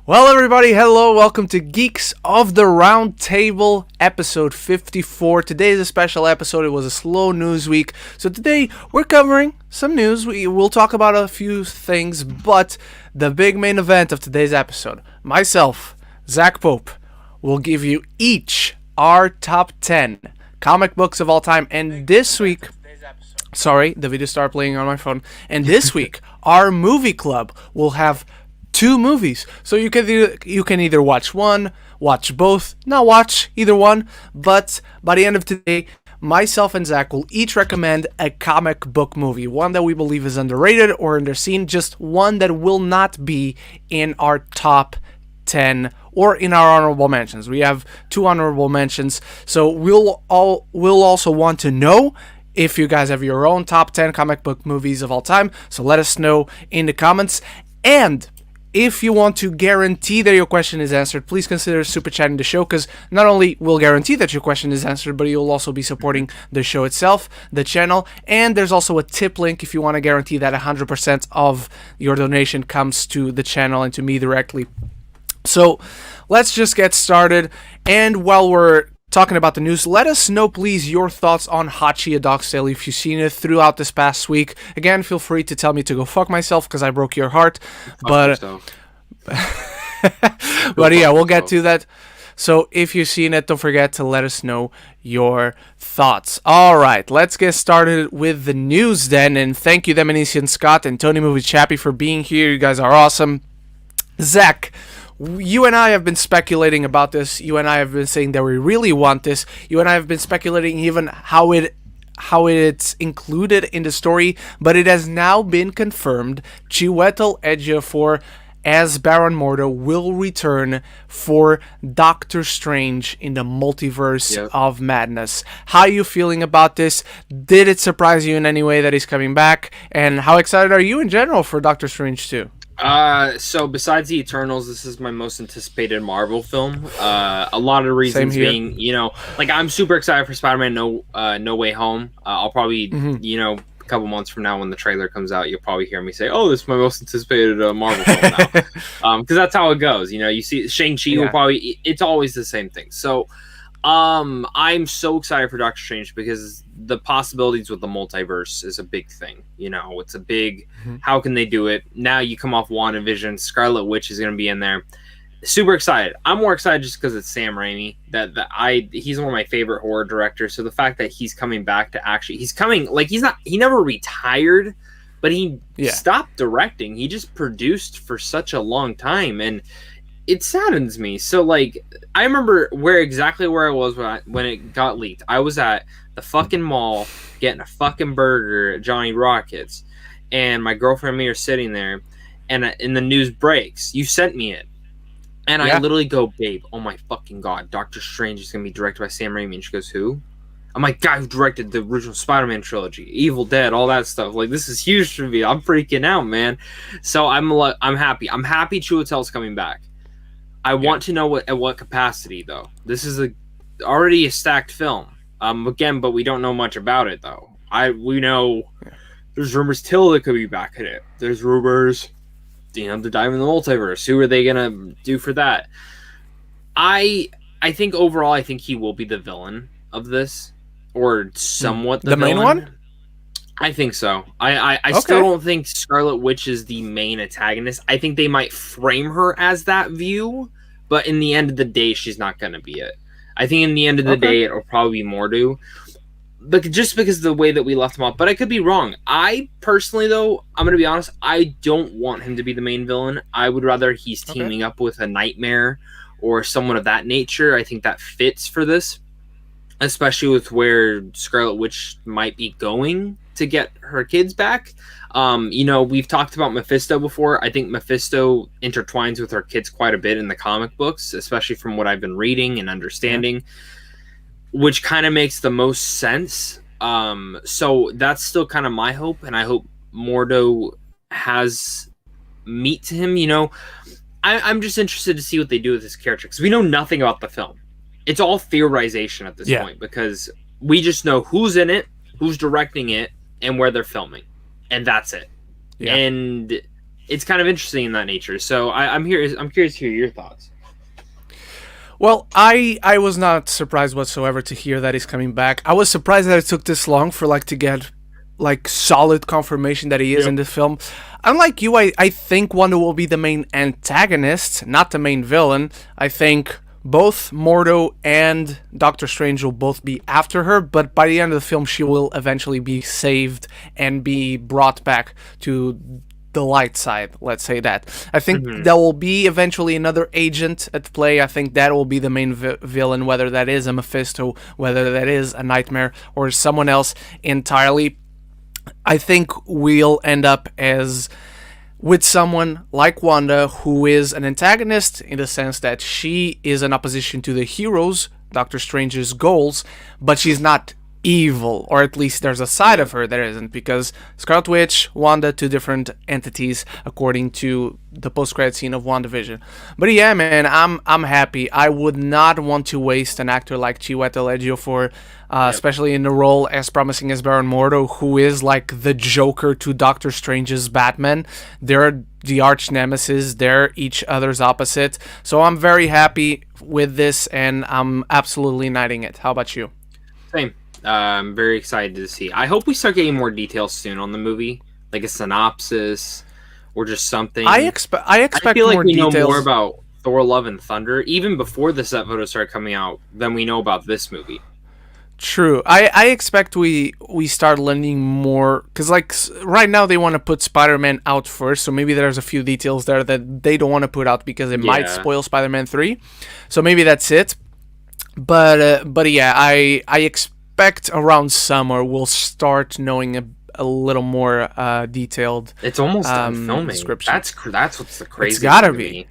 Well, everybody, hello, welcome to Geeks of the Roundtable, episode 54. Today is a special episode. It was a slow news week, so today we're covering some news. We'll talk about a few things, but the big main event of today's episode, myself, Zach Pope, will give you each our top 10 comic books of all time, and this week... Sorry, the video started playing on my phone. And this week, our movie club will have 2 movies. So you can either watch one, watch both, not watch either one. But by the end of today, myself and Zach will each recommend a comic book movie. One that we believe is underrated or underseen. Just one that will not be in our top 10 or in our honorable mentions. We have 2 honorable mentions. So we'll also want to know if you guys have your own top 10 comic book movies of all time. So let us know in the comments. And if you want to guarantee that your question is answered, please consider super chatting the show, because not only will guarantee that your question is answered, but you'll also be supporting the show itself, the channel, and there's also a tip link if you want to guarantee that 100% of your donation comes to the channel and to me directly. So let's just get started. And while we're talking about the news, let us know, please, your thoughts on Hachi, A Dog's Tale, if you've seen it throughout this past week. Again, feel free to tell me to go fuck myself because I broke your heart. But yeah, we'll get to that. So if you've seen it, don't forget to let us know your thoughts. All right, let's get started with the news then. And thank you, Demonician Scott and Tony Movie Chappie, for being here. You guys are awesome. Zach, you and I have been speculating about this. You and I have been saying that we really want this. You and I have been speculating even how it's included in the story, but it has now been confirmed. Chiwetel Ejiofor as Baron Mordo will return for Doctor Strange in the Multiverse of Madness. How are you feeling about this? Did it surprise you in any way that he's coming back? And how excited are you in general for Doctor Strange 2? So besides the Eternals, this is my most anticipated Marvel film. A lot of the reasons being, I'm super excited for Spider-Man No Way Home. I'll probably, a couple months from now when the trailer comes out, you'll probably hear me say, "Oh, this is my most anticipated Marvel film now," because that's how it goes. You see Shang-Chi will probably. It's always the same thing. So, I'm so excited for Doctor Strange because the possibilities with the multiverse is a big thing. It's a big, how can they do it? Now you come off WandaVision, Scarlet Witch is going to be in there. Super excited. I'm more excited just because it's Sam Raimi. He's one of my favorite horror directors. So the fact that he's coming back to he's coming, he never retired, but he stopped directing. He just produced for such a long time. And it saddens me. So I remember where I was when it got leaked. I was at the fucking mall getting a fucking burger at Johnny Rockets, and my girlfriend and me are sitting there, and the news breaks. You sent me it, and I literally go, "Babe, oh my fucking god, Doctor Strange is gonna be directed by Sam Raimi." And she goes, "Who?" I'm like, "Guy who directed the original Spider-Man trilogy, Evil Dead, all that stuff. This is huge for me. I'm freaking out, man." So I'm happy. I'm happy Chiwetel's coming back. I want to know at what capacity, though. This is already a stacked film. Again, but we don't know much about it, though. We know there's rumors Tilda could be back in it. There's rumors, to dive in the multiverse. Who are they gonna do for that? I think overall, I think he will be the villain of this, or somewhat the main one. I think so. I still don't think Scarlet Witch is the main antagonist. I think they might frame her as that view, but in the end of the day, she's not going to be it. I think in the end of the day, it'll probably be Mordo. But just because of the way that we left him off. But I could be wrong. I personally, though, I'm going to be honest, I don't want him to be the main villain. I would rather he's teaming up with a Nightmare or someone of that nature. I think that fits for this, especially with where Scarlet Witch might be going to get her kids back. We've talked about Mephisto before. I think Mephisto intertwines with her kids quite a bit in the comic books, especially from what I've been reading and understanding, which kind of makes the most sense. So that's still kind of my hope, and I hope Mordo has meat to him. I'm just interested to see what they do with this character, because we know nothing about the film. It's all theorization at this point, because we just know who's in it, who's directing it, and where they're filming, and that's it. And it's kind of interesting in that nature. So I'm curious to hear your thoughts. Well, I was not surprised whatsoever to hear that he's coming back. I was surprised that it took this long for to get solid confirmation that he is in the film. Unlike you, I think Wanda will be the main antagonist, not the main villain. I think both Mordo and Doctor Strange will both be after her, but by the end of the film, she will eventually be saved and be brought back to the light side, let's say that. I think there will be eventually another agent at play. I think that will be the main villain, whether that is a Mephisto, whether that is a Nightmare, or someone else entirely. I think we'll end up with someone like Wanda, who is an antagonist in the sense that she is in opposition to the heroes, Doctor Strange's goals, but she's not evil, or at least there's a side of her that isn't, because Scarlet Witch, Wanda, two different entities according to the post-credit scene of WandaVision. But yeah, man, I'm happy. I would not want to waste an actor like Chiwetel Ejiofor, especially in the role as promising as Baron Mordo, who is like the Joker to Doctor Strange's Batman. They're the arch nemesis, they're each other's opposite. So I'm very happy with this, and I'm absolutely knighting it. How about you? Same. I'm very excited to see. I hope we start getting more details soon on the movie, like a synopsis or just something. I expect feel like more we details. know more about Thor: Love and Thunder even before the set photos start coming out than we know about this movie. True. I expect we start learning more, because right now they want to put Spider-Man out first, so maybe there's a few details there that they don't want to put out because it might spoil Spider-Man 3. So maybe that's it. But yeah, I expect around summer we'll start knowing a little more detailed. It's almost done filming. Description. That's what's the crazy.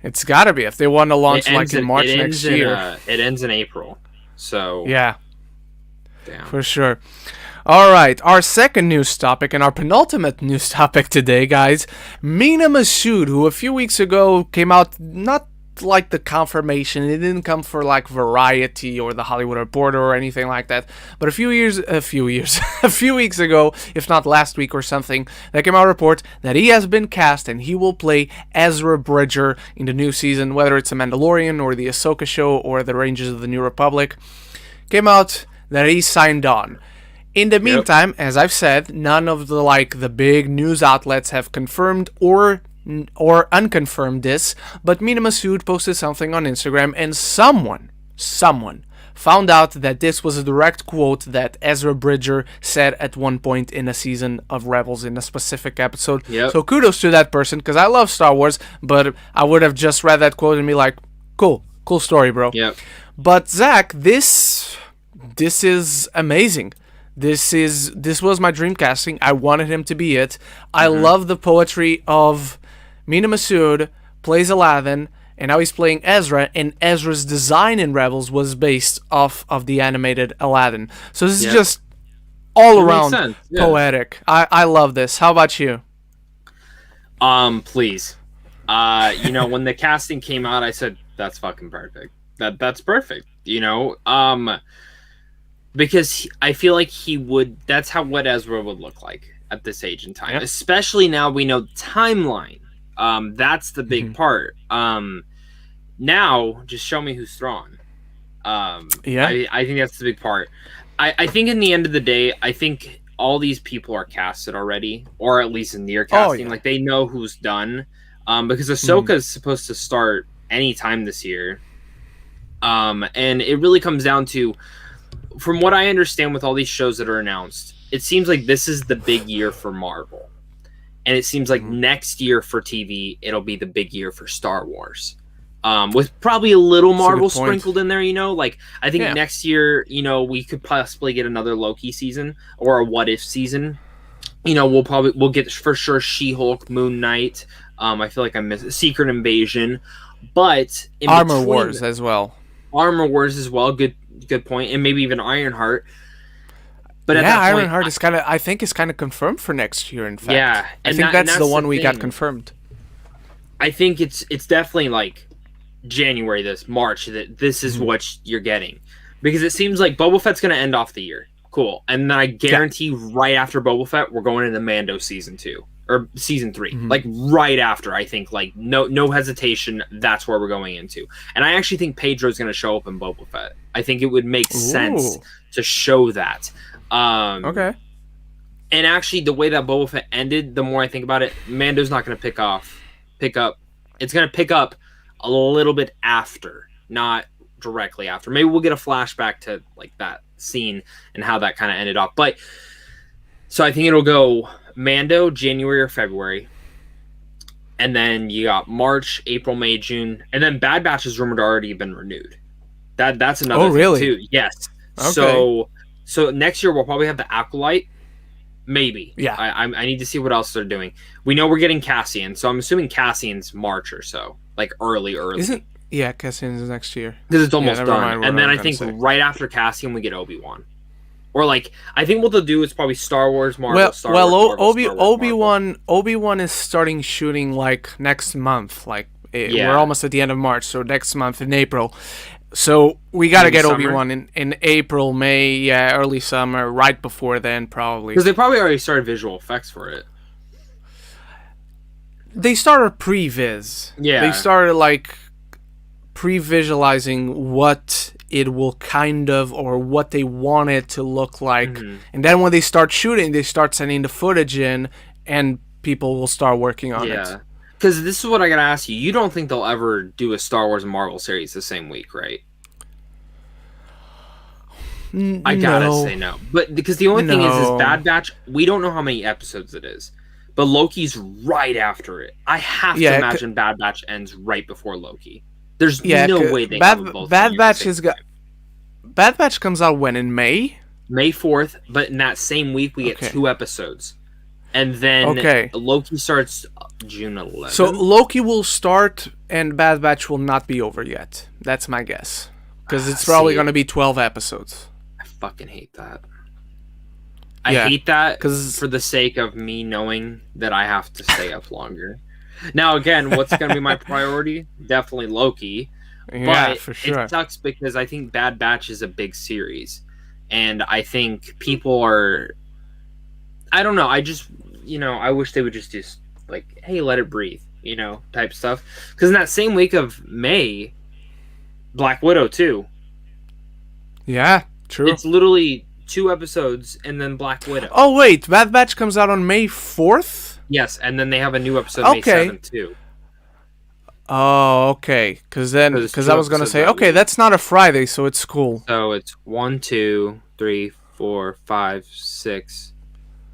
It's gotta be if they want to launch in March next year. It ends in April, so yeah, damn. For sure. All right, our second news topic and our penultimate news topic today, guys. Mena Massou, who a few weeks ago came out not like the confirmation, it didn't come for Variety or the Hollywood Reporter or anything like that, but a few weeks ago, if not last week or something, there came out a report that he has been cast and he will play Ezra Bridger in the new season, whether it's a Mandalorian or the Ahsoka show or the Rangers of the New Republic. Came out that he signed on. In the meantime, as I've said, none of the big news outlets have confirmed or unconfirmed this, but Mena Massou posted something on Instagram, and someone found out that this was a direct quote that Ezra Bridger said at one point in a season of Rebels in a specific episode. So kudos to that person, because I love Star Wars, but I would have just read that quote and be like, cool story, bro. But Zach, this is amazing. This was my dream casting. I wanted him to be it. I love the poetry of Mena Massou plays Aladdin, and now he's playing Ezra, and Ezra's design in Rebels was based off of the animated Aladdin. So this is just all around poetic. I love this. How about you? Please. When the casting came out, I said, that's fucking perfect. That's perfect. Because I feel like that's what Ezra would look like at this age and time. Especially now we know the timeline. That's the big part. Now, just show me who's Thrawn. I think that's the big part. I think in the end of the day, I think all these people are casted already, or at least in near casting. Like, they know who's done. Because Ahsoka is supposed to start anytime this year. And it really comes down to, from what I understand with all these shows that are announced, it seems like this is the big year for Marvel. And it seems like next year for TV, it'll be the big year for Star Wars. With probably a little Marvel sprinkled in there, I think next year, we could possibly get another Loki season or a What If season. We'll get for sure She-Hulk, Moon Knight. I feel like I missed Secret Invasion, but Armor Wars as well. Good point, and maybe even Ironheart. But Ironheart is I think is kind of confirmed for next year. In fact, I think that's the one we got confirmed. I think it's definitely January, March. That this is what you're getting, because it seems like Boba Fett's going to end off the year. Cool, and then I guarantee right after Boba Fett, we're going into Mando season 2. or season 3, like right after. I think like no hesitation. That's where we're going into, and I actually think Pedro's going to show up in Boba Fett. I think it would make sense to show that. Okay. And actually, the way that Boba Fett ended, the more I think about it, Mando's not going to pick up. It's going to pick up a little bit after, not directly after. Maybe we'll get a flashback to like that scene and how that kind of ended up. But so I think it'll go Mando January or February, and then you got March, April, May, June, and then Bad Batch is rumored to already been renewed. That's another thing too. Yes. Okay. So next year we'll probably have the Acolyte. Maybe. Yeah. I need to see what else they're doing. We know we're getting Cassian, so I'm assuming Cassian's March or so, like early. Yeah, Cassian's next year because it's almost done. And then I think right after Cassian we get Obi-Wan, or like I think what they'll do is probably Star Wars, Marvel. Obi-Wan is starting shooting like next month. Like we're almost at the end of March, so next month in April. So we got to get Obi-Wan in April, May, early summer, right before then probably. Because they probably already started visual effects for it. They started pre-viz. Yeah. They started like pre-visualizing what it will kind of, or what they want it to look like. And then when they start shooting, they start sending the footage in, and people will start working on it. Because this is what I gotta ask you. You don't think they'll ever do a Star Wars and Marvel series the same week, right? I gotta say no. But because the only thing is Bad Batch, we don't know how many episodes it is. But Loki's right after it. I have to imagine Bad Batch ends right before Loki. There's no way they have both. Bad Batch comes out when? In May? May 4th, but in that same week we get 2 episodes. And then Loki starts June 11th. So Loki will start and Bad Batch will not be over yet. That's my guess. Because it's probably going to be 12 episodes. I fucking hate that. I hate that for the sake of me knowing that I have to stay up longer. Now, again, what's going to be my priority? Definitely Loki. Yeah, for sure. It sucks because I think Bad Batch is a big series. And I think people are... I don't know. I just, I wish they would just do, like, hey, let it breathe, type stuff. Because in that same week of May, Black Widow, too. Yeah, true. It's literally 2 episodes and then Black Widow. Oh, wait. Bad Batch comes out on May 4th? Yes, and then they have a new episode May 7th, too. Oh, okay. Because I was going to say, okay, that's not a Friday, so it's cool. So it's 1, 2, 3, 4, 5, 6...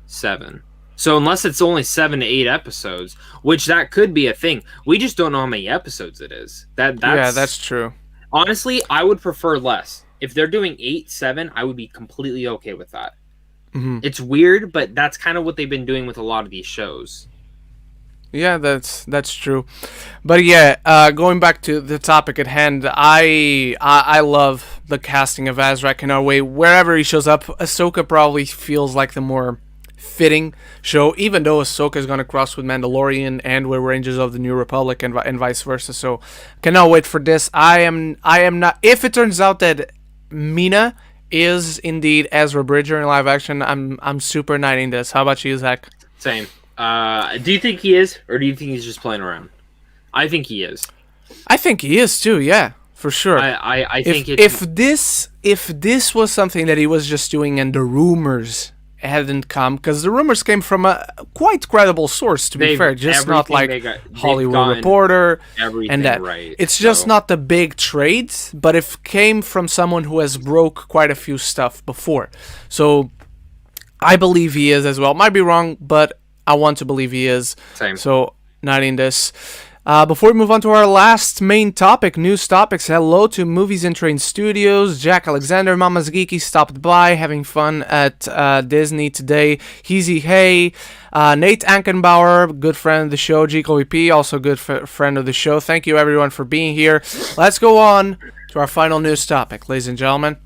7. So unless it's only 7 to 8 episodes, which that could be a thing, we just don't know how many episodes it is. That's true. Honestly, I would prefer less. If they're doing 8, 7, I would be completely okay with that. It's weird, but that's kind of what they've been doing with a lot of these shows. Yeah, that's true. But going back to the topic at hand, I love the casting of Ezra. I cannot wait. Wherever he shows up, Ahsoka probably feels like the more fitting show, even though Ahsoka is going to cross with Mandalorian and with Rangers of the New Republic and vice versa. So cannot wait for this. I am not. If it turns out that Mena is indeed Ezra Bridger in live action, I'm super knighting this. How about you, Zach? Same. Do you think he is, or do you think he's just playing around? I think he is. I think he is too. Yeah, for sure. I think if this was something that he was just doing and the rumors hadn't come, because the rumors came from a quite credible source, to be fair, just not like Hollywood Reporter and that. Right, it's just not the big trades, but it came from someone who has broke quite a few stuff before. So I believe he is as well. Might be wrong, but I want to believe he is. Same. So not in this. Before we move on to our last main topic, news topics, hello to Movies and Train Studios. Jack Alexander, Mama's Geeky, stopped by, having fun at Disney today. Heezy Hey, Nate Ankenbauer, good friend of the show. Gico EP, also good friend of the show. Thank you, everyone, for being here. Let's go on to our final news topic, ladies and gentlemen.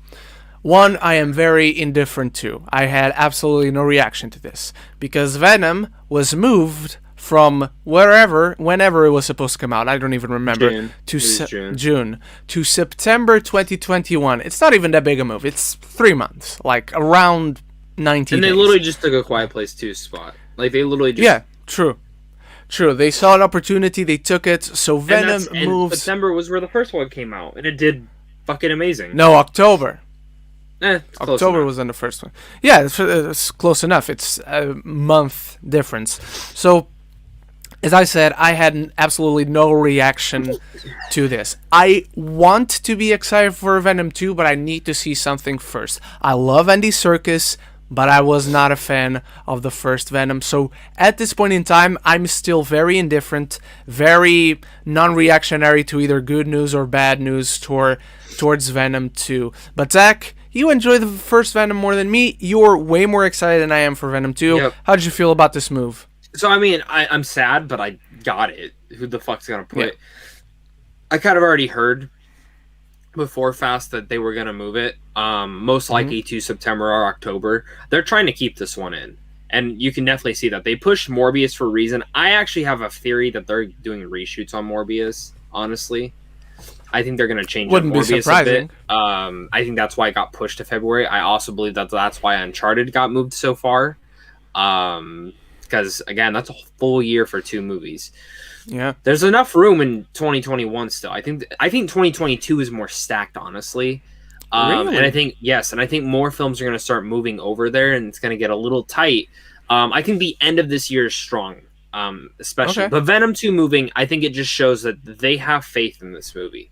One I am very indifferent to. I had absolutely no reaction to this, because Venom was moved from whenever it was supposed to come out, I don't even remember, June to September 2021. It's not even that big a move. It's 3 months, like around 90 days. And they literally just took a Quiet Place 2 spot. Like they literally just True. True. They saw an opportunity. They took it. So Venom moves. September was where the first one came out, and it did fucking amazing. No, October. October was in the first one. Yeah, it's close enough. It's a month difference. So, as I said, I had absolutely no reaction to this. I want to be excited for Venom 2, but I need to see something first. I love Andy Serkis, but I was not a fan of the first Venom. So at this point in time, I'm still very indifferent, very non-reactionary to either good news or bad news towards Venom 2. But Zach, you enjoyed the first Venom more than me. You're way more excited than I am for Venom 2. Yep. How did you feel about this move? So, I mean, I'm sad, but I got it. Who the fuck's going to put it? I kind of already heard before Fast that they were going to move it. Most likely to September or October. They're trying to keep this one in. And you can definitely see that. They pushed Morbius for a reason. I actually have a theory that they're doing reshoots on Morbius, honestly. I think they're going to change up Morbius a bit. I think that's why it got pushed to February. I also believe that that's why Uncharted got moved so far. Because, again, that's a full year for 2 movies. Yeah. There's enough room in 2021 still. I think 2022 is more stacked, honestly. Really? And I think more films are going to start moving over there, and it's going to get a little tight. I think the end of this year is strong, especially. Okay. But Venom 2 moving, I think it just shows that they have faith in this movie.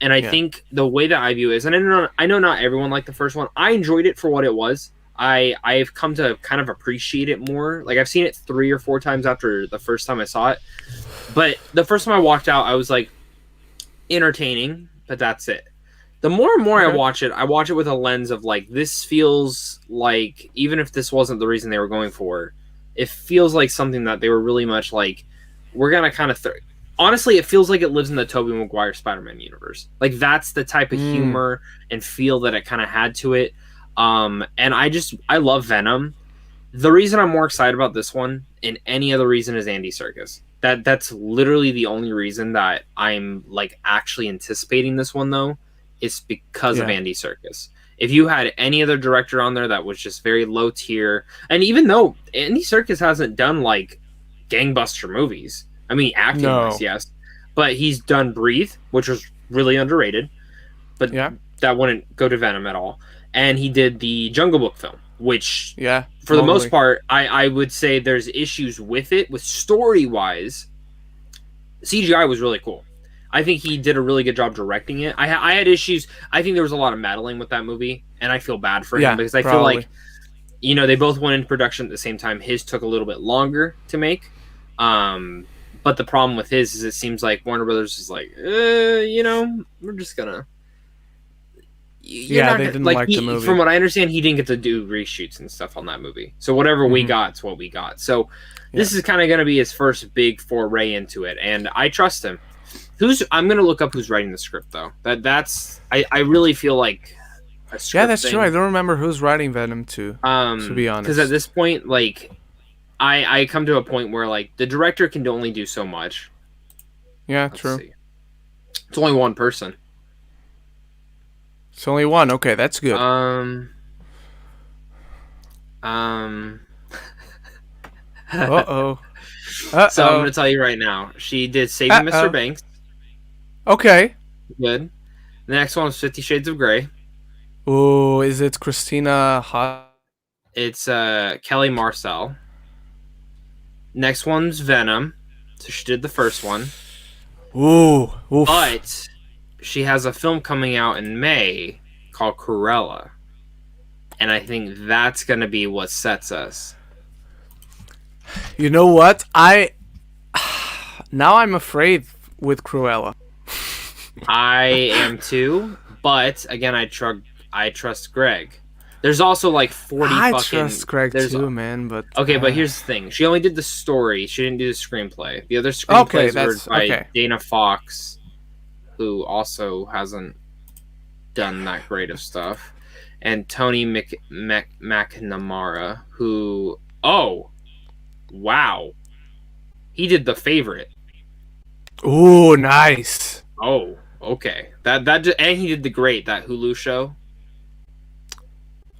And I think the way that I view it is, and I know not everyone liked the first one. I enjoyed it for what it was. I've come to kind of appreciate it more. Like, I've seen it 3 or 4 times after the first time I saw it. But the first time I walked out, I was like, entertaining, but that's it. The more and more I watch it with a lens of like, this feels like, even if this wasn't the reason they were going for, it feels like something that they were really much like, we're going to kind of... Honestly, it feels like it lives in the Tobey Maguire Spider-Man universe. Like, that's the type of humor and feel that it kind of had to it. And I love Venom. The reason I'm more excited about this one and any other reason is Andy Serkis. That's literally the only reason that I'm like actually anticipating this one, though. It's because of Andy Serkis. If you had any other director on there that was just very low tier, and even though Andy Serkis hasn't done like gangbuster movies, I mean, acting wise, yes, but he's done Breathe, which was really underrated, but that wouldn't go to Venom at all. And he did the Jungle Book film, which, for the most part, I would say there's issues with it. With story-wise, CGI was really cool. I think he did a really good job directing it. I had issues. I think there was a lot of meddling with that movie, and I feel bad for him because I feel like, they both went into production at the same time. His took a little bit longer to make. But the problem with his is it seems like Warner Brothers is like, we're just going to... they didn't like the movie. From what I understand, he didn't get to do reshoots and stuff on that movie. So whatever we got is what we got. So this is kind of going to be his first big foray into it, and I trust him. I'm going to look up who's writing the script, though. I really feel like a script that's true. I don't remember who's writing Venom 2, to be honest. Because at this point, like, I come to a point where, like, the director can only do so much. Yeah, Let's true. see. It's only one person. It's only one. Okay, that's good. Uh-oh. So I'm going to tell you right now. She did Saving Mr. Banks. Okay. Good. The next one was 50 Shades of Grey. Oh, is it Christina It's Kelly Marcel. Next one's Venom. So she did the first one. Ooh. Oof. But she has a film coming out in May called Cruella. And I think that's going to be what sets us. You know what? Now I'm afraid with Cruella. I am too, but again, I trust Greg. There's also like 40 I fucking... trust Greg too, man, but... Okay, but here's the thing. She only did the story. She didn't do the screenplay. The other screenplays were by Dana Fox, who also hasn't done that great of stuff, and Tony McNamara, who... Oh! Wow. He did The Favorite. Ooh, nice. Oh, okay. And he did The Great, that Hulu show.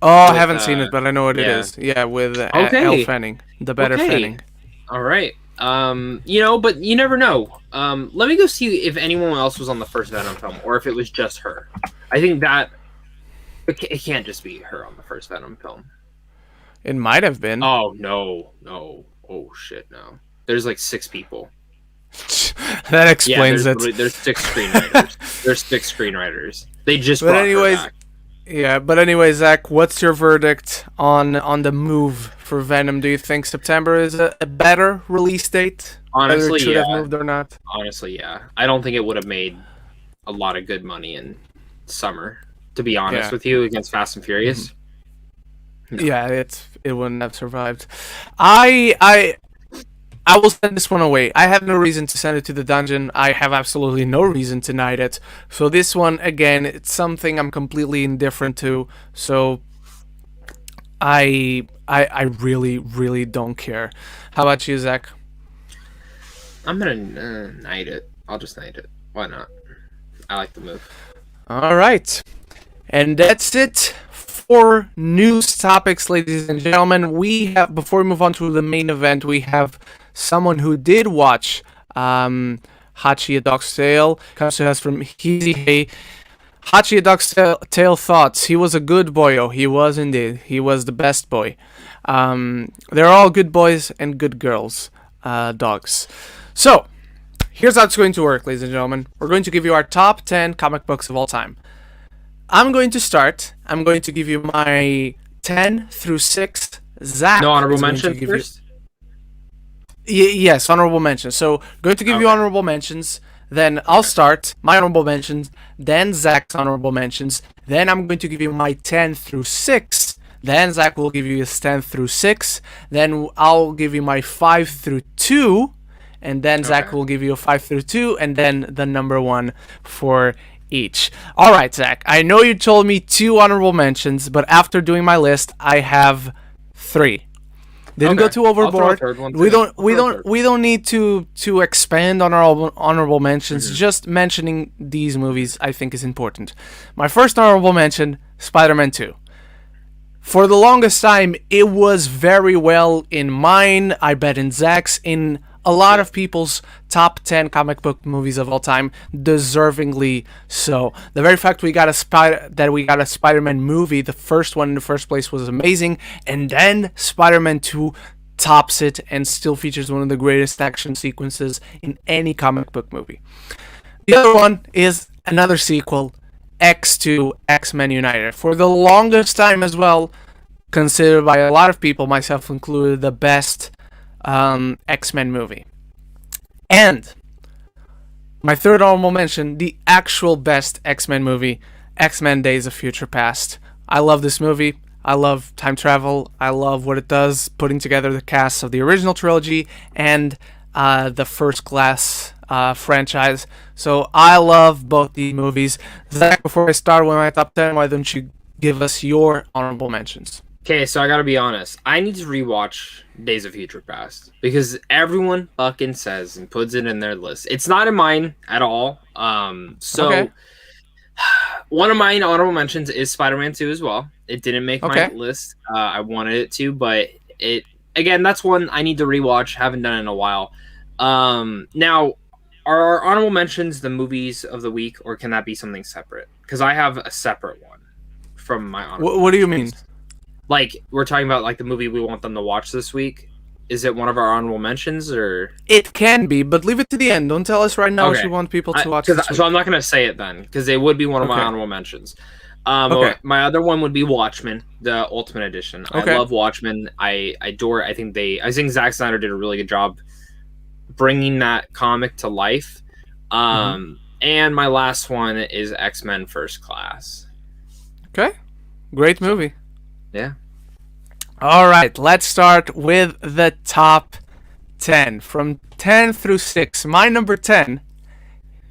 Oh, I haven't seen it, but I know what it is. Yeah, with Elle Fanning, the better Fanning. All right. But you never know. Let me go see if anyone else was on the first Venom film, or if it was just her. I think that it can't just be her on the first Venom film. It might have been. Oh no. Oh shit, no. There's like 6 people. That explains it. There's 6 screenwriters. There's 6 screenwriters. They just. But anyways, yeah. But anyway, Zach, what's your verdict on the move for Venom? Do you think September is a better release date? Honestly, whether it should yeah. have moved or not? Honestly, yeah. I don't think it would have made a lot of good money in summer. To be honest with you, against Fast and Furious. No. Yeah, it wouldn't have survived. I will send this one away. I have no reason to send it to the dungeon. I have absolutely no reason to knight it. So this one, again, it's something I'm completely indifferent to. So I really, really don't care. How about you, Zach? I'm gonna knight it. I'll just knight it. Why not? I like the move. All right. And that's it for news topics, ladies and gentlemen. We have, before we move on to the main event, we have someone who did watch Hachi, A Dog's Tale. Comes to us from Heezy Hey. Hachi, A Dog's Tale thoughts. He was a good boy. Oh, he was indeed. He was the best boy. They're all good boys and good girls, dogs. So, here's how it's going to work, ladies and gentlemen. We're going to give you our top 10 comic books of all time. I'm going to start. I'm going to give you my 10 through 6. Zach. No honorable mentions first? Yes, honorable mentions. So, going to give you honorable mentions. Then I'll start my honorable mentions. Then Zach's honorable mentions. Then I'm going to give you my 10 through 6. Then Zach will give you his 10 through 6. Then I'll give you my 5 through 2. And then Zach will give you a 5 through 2. And then the number 1 for each. All right, Zach. I know you told me 2 honorable mentions, but after doing my list, I have 3. Didn't go too overboard. We don't need to expand on our honorable mentions. Mm-hmm. Just mentioning these movies, I think, is important. My first honorable mention: Spider-Man 2. For the longest time, it was very well in mine. I bet in Zach's, in a lot of people's top 10 comic book movies of all time, deservingly so. The very fact we got a Spider-Man movie, the first one in the first place, was amazing, and then Spider-Man 2 tops it and still features one of the greatest action sequences in any comic book movie. The other one is another sequel, X2, X-Men United. For the longest time as well, considered by a lot of people, myself included, the best X-Men movie. And my third honorable mention, the actual best X-Men movie, X-Men Days of Future Past. I love this movie. I love time travel. I love what it does, putting together the cast of the original trilogy and the First Class franchise. So I love both these movies. Zach, before I start with my top 10, why don't you give us your honorable mentions? Okay, so I gotta be honest. I need to rewatch Days of Future Past because everyone fucking says and puts it in their list. It's not in mine at all. Okay. One of my honorable mentions is Spider-Man 2 as well. It didn't make my list. I wanted it to, but that's one I need to rewatch. Haven't done it in a while. Now, are our honorable mentions the movies of the week, or can that be something separate? Because I have a separate one from my honorable What do you mean? Like, we're talking about like the movie we want them to watch this week. Is it one of our honorable mentions, or it can be, but leave it to the end. Don't tell us right now if you want people to watch this week. So I'm not going to say it then, because it would be one of my honorable mentions. My other one would be Watchmen, the Ultimate Edition. I love Watchmen. I adore. I think Zack Snyder did a really good job bringing that comic to life. And my last one is X-Men First Class. Okay, great movie. Yeah. All right, let's start with the top 10. From 10 through 6, my number 10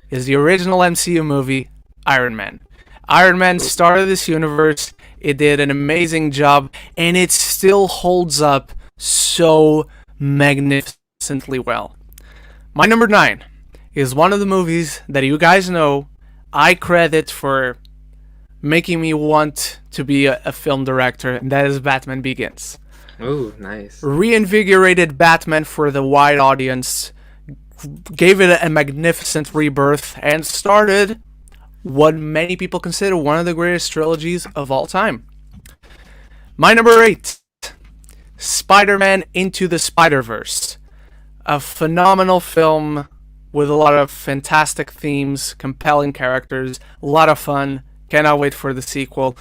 is the original MCU movie, Iron Man. Iron Man started this universe. It did an amazing job, and it still holds up so magnificently well. My number 9 is one of the movies that you guys know I credit for making me want to be a film director, and that is Batman Begins. Ooh, nice. Reinvigorated Batman for the wide audience, gave it a magnificent rebirth, and started what many people consider one of the greatest trilogies of all time. My number 8, Spider-Man Into the Spider-Verse. A phenomenal film with a lot of fantastic themes, compelling characters, a lot of fun. Cannot wait for the sequel.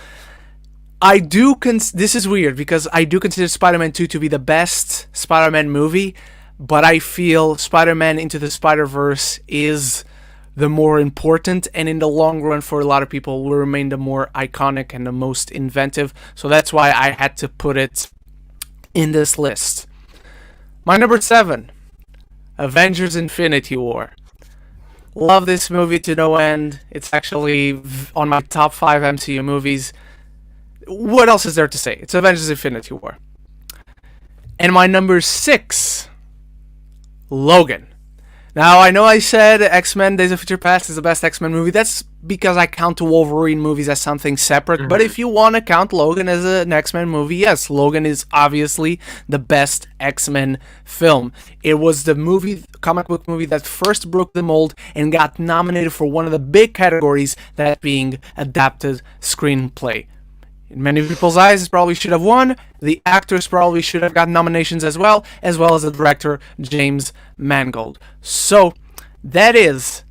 This is weird because I do consider Spider-Man 2 to be the best Spider-Man movie, but I feel Spider-Man Into the Spider-Verse is the more important, and in the long run for a lot of people will remain the more iconic and the most inventive. So that's why I had to put it in this list. My number 7, Avengers Infinity War. Love this movie to no end. It's actually on my top 5 MCU movies. What else is there to say? It's Avengers Infinity War. And my number 6, Logan. Now, I know I said X-Men Days of Future Past is the best X-Men movie. That's because I count the Wolverine movies as something separate. Mm-hmm. But if you want to count Logan as an X-Men movie, yes, Logan is obviously the best X-Men film. It was the comic book movie that first broke the mold and got nominated for one of the big categories, that being adapted screenplay. In many people's eyes, it probably should have won. The actors probably should have gotten nominations as well as the director, James Mangold. So, that is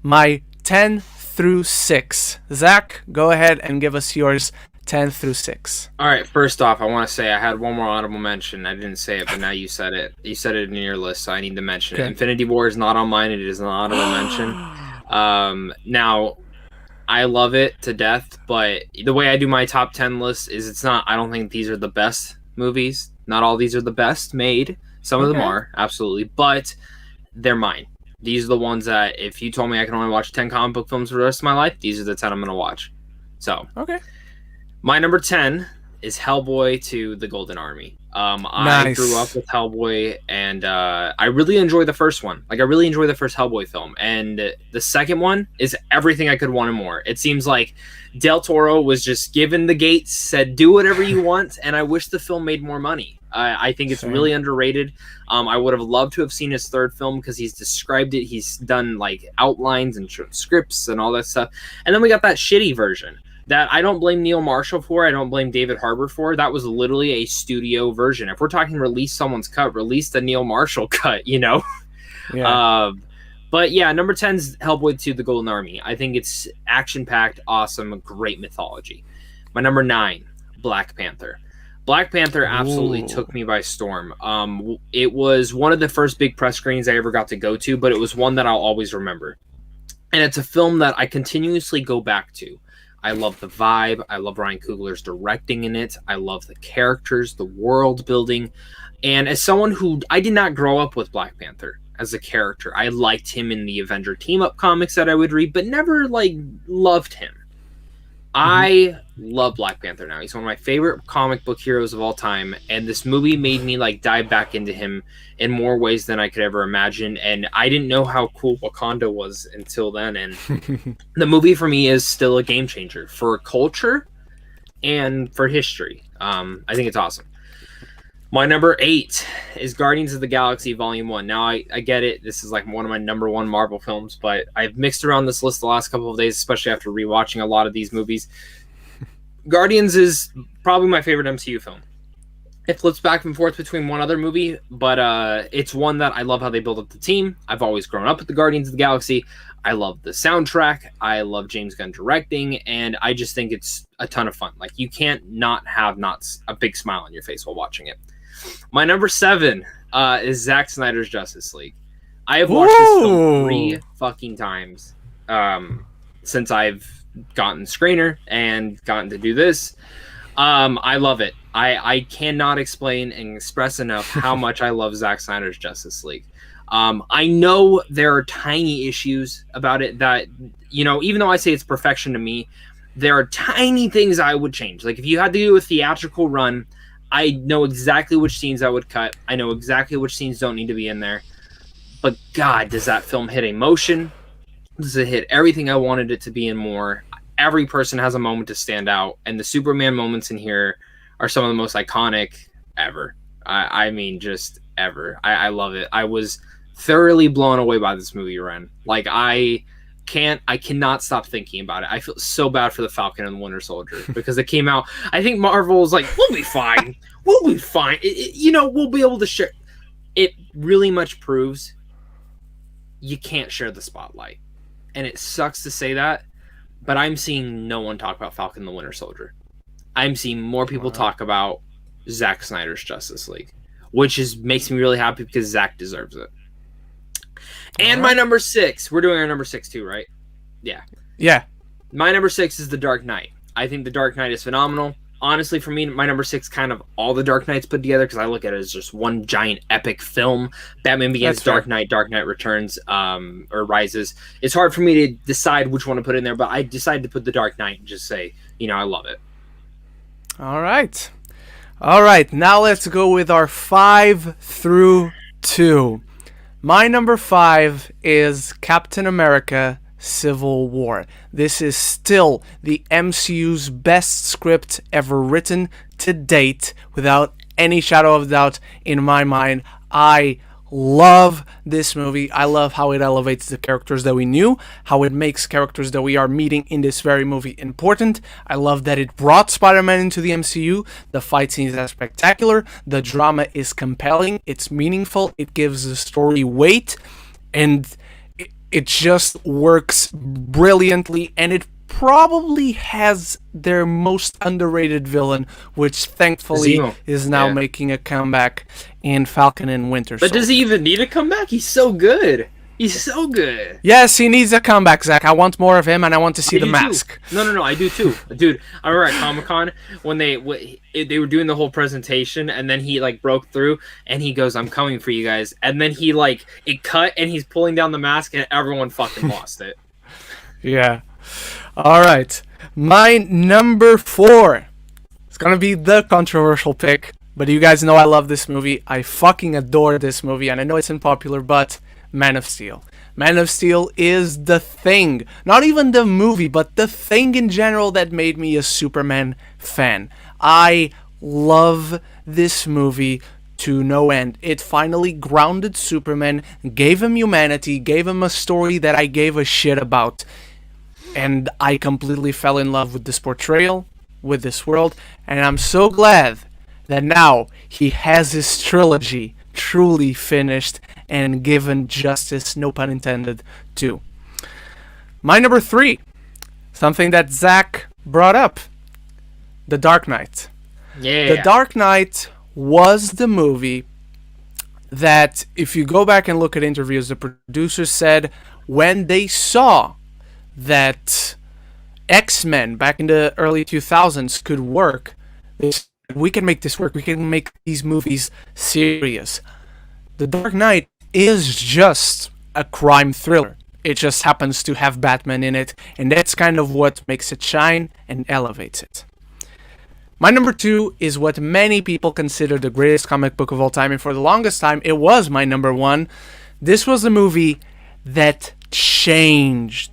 my 10 through 6. Zach, go ahead and give us yours 10 through 6. All right, first off, I want to say I had one more honorable mention. I didn't say it, but now you said it. You said it in your list, so I need to mention it. Infinity War is not on mine. It is an honorable mention. Now, I love it to death, but the way I do my top 10 list is I don't think these are the best movies. Not all these are the best made. Some of them are, absolutely, but they're mine. These are the ones that if you told me I can only watch 10 comic book films for the rest of my life, these are the 10 I'm going to watch. So, my number 10 is Hellboy to the Golden Army. I grew up with Hellboy, and I really enjoy the first one. Like, I really enjoy the first Hellboy film. And the second one is everything I could want and more. It seems like Del Toro was just given the gates, said, do whatever you want, and I wish the film made more money. I think it's really underrated. I would have loved to have seen his third film because he's described it. He's done, like, outlines and scripts and all that stuff. And then we got that shitty version that I don't blame Neil Marshall for. I don't blame David Harbour for. That was literally a studio version. If we're talking release someone's cut, release the Neil Marshall cut, you know? Yeah. But yeah, number 10's Hellboy to the Golden Army. I think it's action-packed, awesome, great mythology. My number 9, Black Panther. Black Panther absolutely took me by storm. It was one of the first big press screenings I ever got to go to, but it was one that I'll always remember. And it's a film that I continuously go back to. I love the vibe. I love Ryan Coogler's directing in it. I love the characters, the world building. And as someone who, I did not grow up with Black Panther as a character. I liked him in the Avenger team-up comics that I would read, but never, like, loved him. I love Black Panther now. He's one of my favorite comic book heroes of all time, and this movie made me, like, dive back into him in more ways than I could ever imagine, and I didn't know how cool Wakanda was until then, and the movie for me is still a game changer for culture and for history. I think it's awesome. My number 8 is Guardians of the Galaxy Volume 1. Now, I get it. This is like one of my number 1 Marvel films, but I've mixed around this list the last couple of days, especially after rewatching a lot of these movies. Guardians is probably my favorite MCU film. It flips back and forth between one other movie, but it's one that I love how they build up the team. I've always grown up with the Guardians of the Galaxy. I love the soundtrack. I love James Gunn directing, and I just think it's a ton of fun. Like, you can't not have a big smile on your face while watching it. My number 7 is Zack Snyder's Justice League. I have watched this film 3 fucking times since I've gotten Screener and gotten to do this. I love it. I cannot explain and express enough how much I love Zack Snyder's Justice League. I know there are tiny issues about it that, you know, even though I say it's perfection to me, there are tiny things I would change. Like, if you had to do a theatrical run, I know exactly which scenes I would cut. I know exactly which scenes don't need to be in there. But God, does that film hit emotion? Does it hit everything I wanted it to be and more? Every person has a moment to stand out. And the Superman moments in here are some of the most iconic ever. I mean, just ever. I love it. I was thoroughly blown away by this movie, Ren. Like, I cannot stop thinking about it. I feel so bad for the Falcon and the Winter Soldier because it came out. I think Marvel was like, we'll be fine. We'll be fine. We'll be able to share. It really much proves you can't share the spotlight. And it sucks to say that, but I'm seeing no one talk about Falcon and the Winter Soldier. I'm seeing more people talk about Zack Snyder's Justice League, which makes me really happy because Zack deserves it. And my number 6. We're doing our number 6 too, right? Yeah. Yeah. My number 6 is The Dark Knight. I think The Dark Knight is phenomenal. Honestly, for me, my number 6 kind of all the Dark Knights put together because I look at it as just one giant epic film. Batman Begins, Dark Knight, Dark Knight Returns, or Rises. It's hard for me to decide which one to put in there, but I decided to put The Dark Knight and just say, I love it. All right. Now let's go with our 5 through 2. My number 5 is Captain America Civil War. This is still the MCU's best script ever written to date, without any shadow of doubt in my mind. I love this movie. I love how it elevates the characters that we knew, how it makes characters that we are meeting in this very movie important. I love that it brought Spider-Man into the MCU. The fight scenes are spectacular. The drama is compelling. It's meaningful. It gives the story weight, and it just works brilliantly. And it probably has their most underrated villain, which thankfully is now making a comeback in Falcon and Winter Soldier. But does he even need a comeback? He's so good. Yes, he needs a comeback, Zach. I want more of him, and I want to see the mask. No, I do too. Dude, I remember at Comic-Con when they were doing the whole presentation, and then he broke through, and he goes, "I'm coming for you guys." And then he it cut, and he's pulling down the mask, and everyone fucking lost it. Yeah. All right. My number 4. It's going to be the controversial pick, but you guys know I love this movie. I fucking adore this movie, and I know it's unpopular, but Man of Steel. Man of Steel is the thing. Not even the movie, but the thing in general that made me a Superman fan. I love this movie to no end. It finally grounded Superman, gave him humanity, gave him a story that I gave a shit about. And I completely fell in love with this portrayal, with this world, and I'm so glad that now he has his trilogy truly finished and given justice, no pun intended, to. My number 3, something that Zach brought up, The Dark Knight. Yeah. The Dark Knight was the movie that, if you go back and look at interviews, the producers said when they saw that X-Men back in the early 2000s could work, they said, we can make this work. We can make these movies serious. The Dark Knight is just a crime thriller. It just happens to have Batman in it, and that's kind of what makes it shine and elevates it. My number 2 is what many people consider the greatest comic book of all time, and for the longest time, it was my number 1. This was a movie that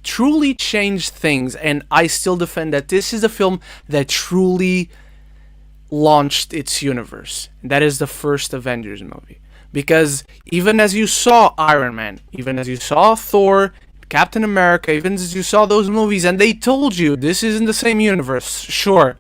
truly changed things, and I still defend that this is a film that truly launched its universe. That is the first Avengers movie. Because even as you saw Iron Man, even as you saw Thor, Captain America, even as you saw those movies, and they told you this isn't the same universe, sure.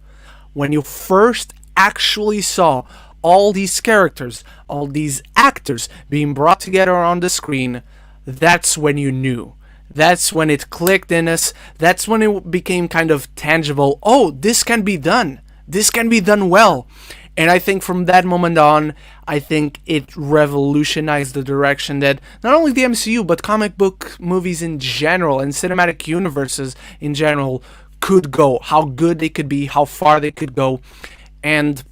When you first actually saw all these characters, all these actors being brought together on the screen, that's when you knew. That's when it clicked in us. That's when it became kind of tangible. Oh, this can be done. This can be done well. And I think from that moment on, I think it revolutionized the direction that not only the MCU, but comic book movies in general and cinematic universes in general could go. How good they could be, how far they could go. And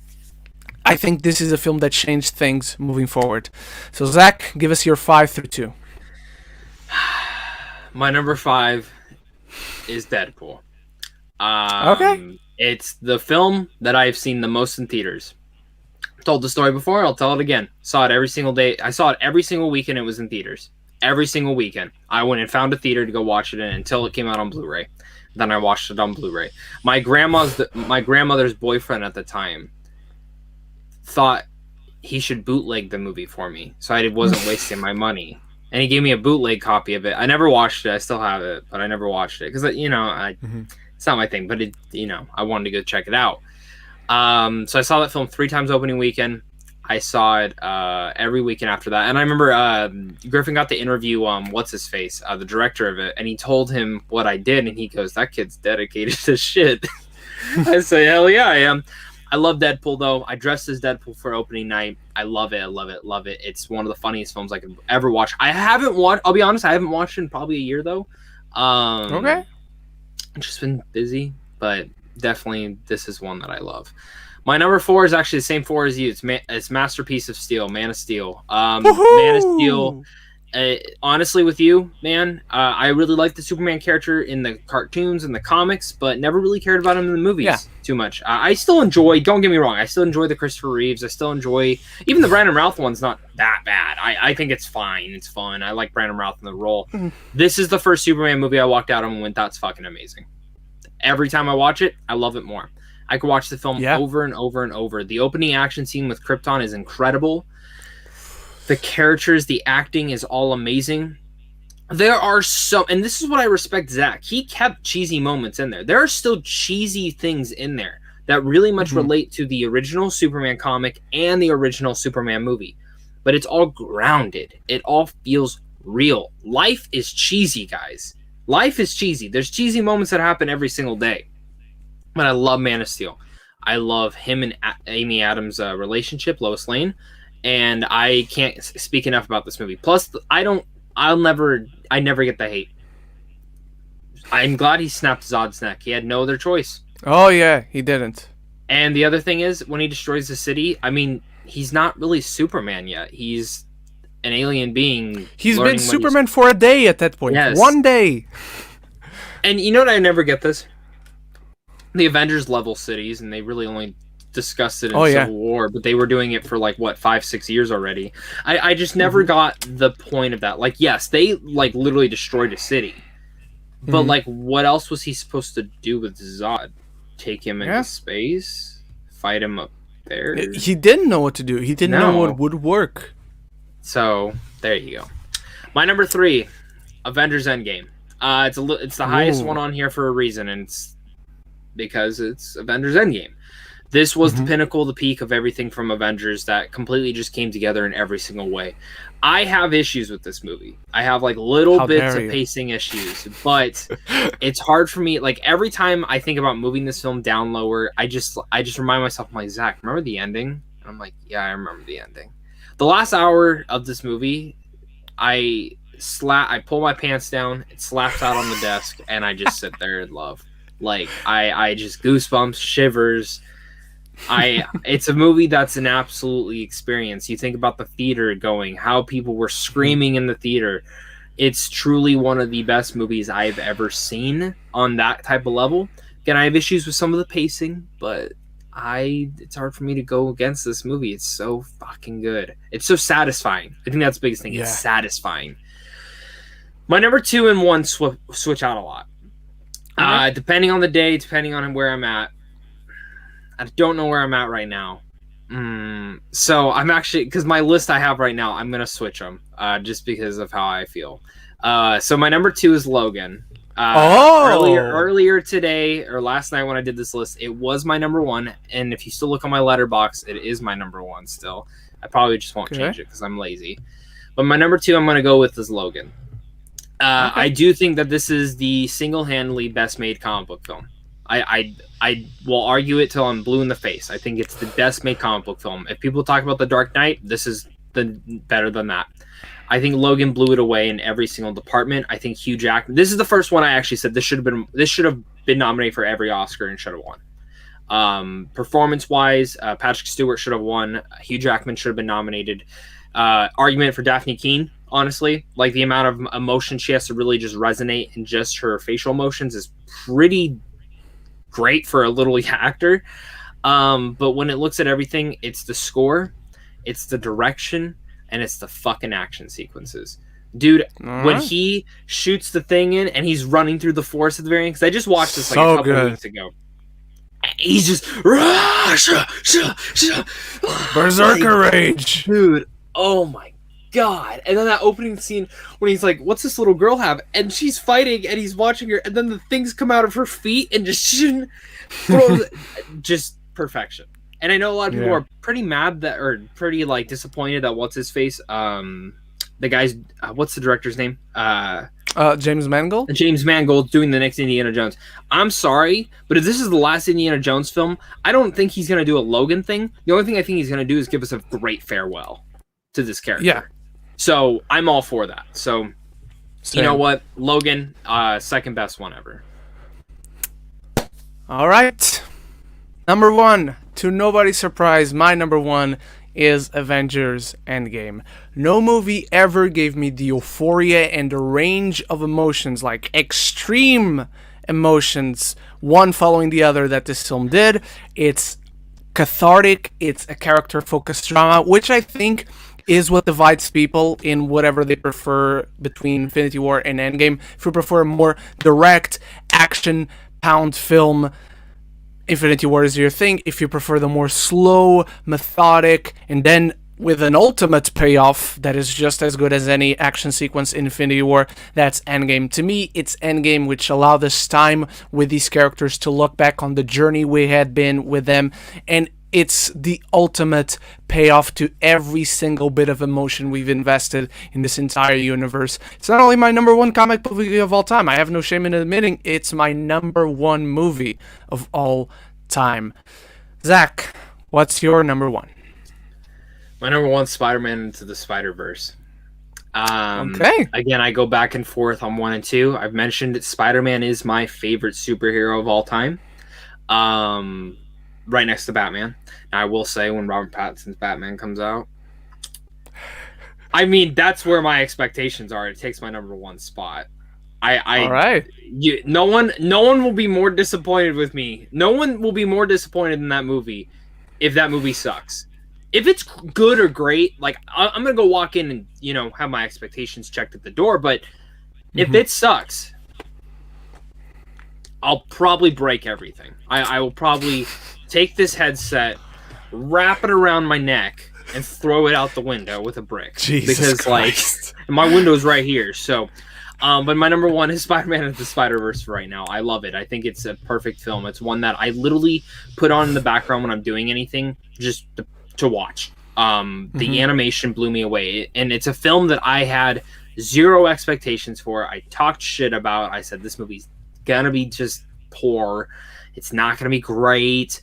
I think this is a film that changed things moving forward. So Zach, give us your 5 through 2. My number 5 is Deadpool. Okay. It's the film that I've seen the most in theaters. I've told the story before, I'll tell it again. Saw it every single day. I saw it every single weekend it was in theaters. Every single weekend. I went and found a theater to go watch it in until it came out on Blu-ray. Then I watched it on Blu-ray. My grandmother's boyfriend at the time thought he should bootleg the movie for me so I wasn't wasting my money. And he gave me a bootleg copy of it. I never watched it. I still have it, but I never watched it because it's not my thing. But I wanted to go check it out. So I saw that film 3 times opening weekend. I saw it every weekend after that. And I remember Griffin got to interview what's his face, the director of it, and he told him what I did, and he goes, "That kid's dedicated to shit." I say, "Hell yeah, I am." I love Deadpool though. I dressed as Deadpool for opening night. I love it. I love it. Love it. It's one of the funniest films I could ever watch. I'll be honest, I haven't watched it in probably a year though. Okay. I've just been busy, but definitely this is one that I love. My number 4 is actually the same 4 as you. It's Masterpiece of Steel, Man of Steel. Man of Steel. Honestly, with you, man, I really like the Superman character in the cartoons and the comics, but never really cared about him in the movies too much. I still enjoy. Don't get me wrong. I still enjoy the Christopher Reeves. I still enjoy even the Brandon Routh one's not that bad. I think it's fine. It's fun. I like Brandon Routh in the role. This is the first Superman movie I walked out on and went, "That's fucking amazing." Every time I watch it, I love it more. I could watch the film over and over and over. The opening action scene with Krypton is incredible. The characters, the acting is all amazing. There are and this is what I respect Zach. He kept cheesy moments in there. There are still cheesy things in there that really much relate to the original Superman comic and the original Superman movie. But it's all grounded. It all feels real. Life is cheesy, guys. Life is cheesy. There's cheesy moments that happen every single day. But I love Man of Steel. I love him and Amy Adams' relationship, Lois Lane, and I can't speak enough about this movie. Plus, I never get the hate. I'm glad he snapped Zod's neck. He had no other choice. Oh yeah, he didn't. And the other thing is, when he destroys the city, I mean, he's not really Superman yet. He's an alien being. He's been Superman for a day at that point. Yes. 1 day. And you know what? I never get this. The Avengers level cities, and they really only discussed it in Civil War, but they were doing it for 5-6 years already. I just never got the point of that. Yes, they literally destroyed a city, but what else was he supposed to do with Zod? Take him into space, fight him up there? He didn't know what to do. He didn't know what would work. So there you go. My number 3, Avengers Endgame. It's the highest one on here for a reason, and it's because it's Avengers Endgame. This was the pinnacle, the peak of everything from Avengers that completely just came together in every single way. I have issues with this movie. I have little bits of pacing issues, but it's hard for me. Every time I think about moving this film down lower, I just remind myself, I'm like, Zach, remember the ending? And I'm like, yeah, I remember the ending. The last hour of this movie, I pull my pants down, it slaps out on the desk, and I just sit there in love. I just goosebumps, shivers. It's a movie that's an absolutely experience. You think about the theater going, how people were screaming in the theater. It's truly one of the best movies I've ever seen on that type of level. Again, I have issues with some of the pacing, but it's hard for me to go against this movie. It's so fucking good. It's so satisfying. I think that's the biggest thing. It's satisfying. My number 2 and 1 switch out a lot. Depending on the day, depending on where I'm at. I don't know where I'm at right now. So I'm actually, because my list I have right now, I'm going to switch them just because of how I feel. So my number 2 is Logan. Earlier today, or last night when I did this list, it was my number 1. And if you still look on my letterbox, it is my number 1 still. I probably just won't change it because I'm lazy. But my number 2 I'm going to go with is Logan. I do think that this is the single-handedly best-made comic book film. I will argue it till I'm blue in the face. I think it's the best-made comic book film. If people talk about The Dark Knight, this is better than that. I think Logan blew it away in every single department. I think Hugh Jackman. This is the first one I actually said this should have been nominated for every Oscar and should have won. Performance-wise, Patrick Stewart should have won. Hugh Jackman should have been nominated. Argument for Daphne Keane. Honestly, the amount of emotion she has to really just resonate in just her facial motions is pretty great for a little actor. But when it looks at everything, it's the score, it's the direction, and it's the fucking action sequences. Dude, when he shoots the thing in and he's running through the forest at the very end, because I just watched this a couple of weeks ago. He's just Berserker rage, dude. Oh my god! And then that opening scene when he's like, "What's this little girl have?" And she's fighting, and he's watching her, and then the things come out of her feet and just perfection. And I know a lot of people are pretty mad that, or pretty like disappointed that what's his face, the guy's what's the director's name? James Mangold. James Mangold doing the next Indiana Jones. I'm sorry, but if this is the last Indiana Jones film, I don't think he's gonna do a Logan thing. The only thing I think he's gonna do is give us a great farewell to this character. Yeah. So I'm all for that. So Same. You know what, Logan, second best one ever. All right, number one. To nobody's surprise, my number one is Avengers Endgame. No movie ever gave me the euphoria and the range of emotions, like extreme emotions, one following the other, that this film did. It's cathartic, it's a character-focused drama, which I think is what divides people in whatever they prefer between Infinity War and Endgame. If you prefer a more direct, action-pound film, Infinity War is your thing. If you prefer the more slow, methodic, and then with an ultimate payoff that is just as good as any action sequence in Infinity War, that's Endgame. To me, it's Endgame, which allowed us time with these characters to look back on the journey we had been with them, and it's the ultimate payoff to every single bit of emotion we've invested in this entire universe. It's not only my number one comic book movie of all time, I have no shame in admitting it's my number one movie of all time. Zach, what's your number one? My number one, Spider-Man Into the Spider-Verse. Okay. Again, I go back and forth on 1 and 2. I've mentioned that Spider-Man is my favorite superhero of all time. Right next to Batman. Now, I will say, when Robert Pattinson's Batman comes out, I mean, that's where my expectations are. It takes my number one spot. All right. No one will be more disappointed with me. No one will be more disappointed in that movie if that movie sucks. If it's good or great, like, I'm gonna go walk in and have my expectations checked at the door. But if it sucks, I'll probably break everything. I will probably take this headset, wrap it around my neck, and throw it out the window with a brick. Jesus Christ. Like, my window's right here. So, but my number one is Spider-Man Into the Spider-Verse right now. I love it. I think it's a perfect film. It's one that I literally put on in the background when I'm doing anything, just to watch. The animation blew me away, and it's a film that I had zero expectations for. I talked shit about. I said this movie's gonna be just poor. It's not gonna be great.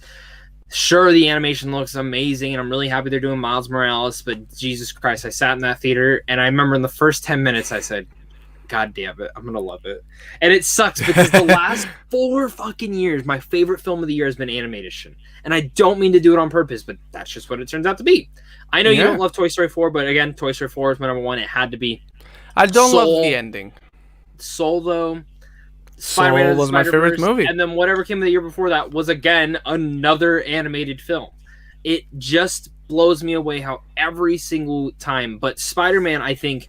Sure, the animation looks amazing, and I'm really happy they're doing Miles Morales, but Jesus Christ, I sat in that theater, and I remember in the first 10 minutes I said, God damn it, I'm gonna love it. And it sucks because the last 4 fucking years, my favorite film of the year has been animation. And I don't mean to do it on purpose, but that's just what it turns out to be. I know you don't love Toy Story 4, but again, Toy Story 4 is my number one. It had to be. I don't love the ending. Soul, though. Soul was my favorite movie. And then whatever came the year before that was, again, another animated film. It just blows me away how every single time. But Spider-Man, I think,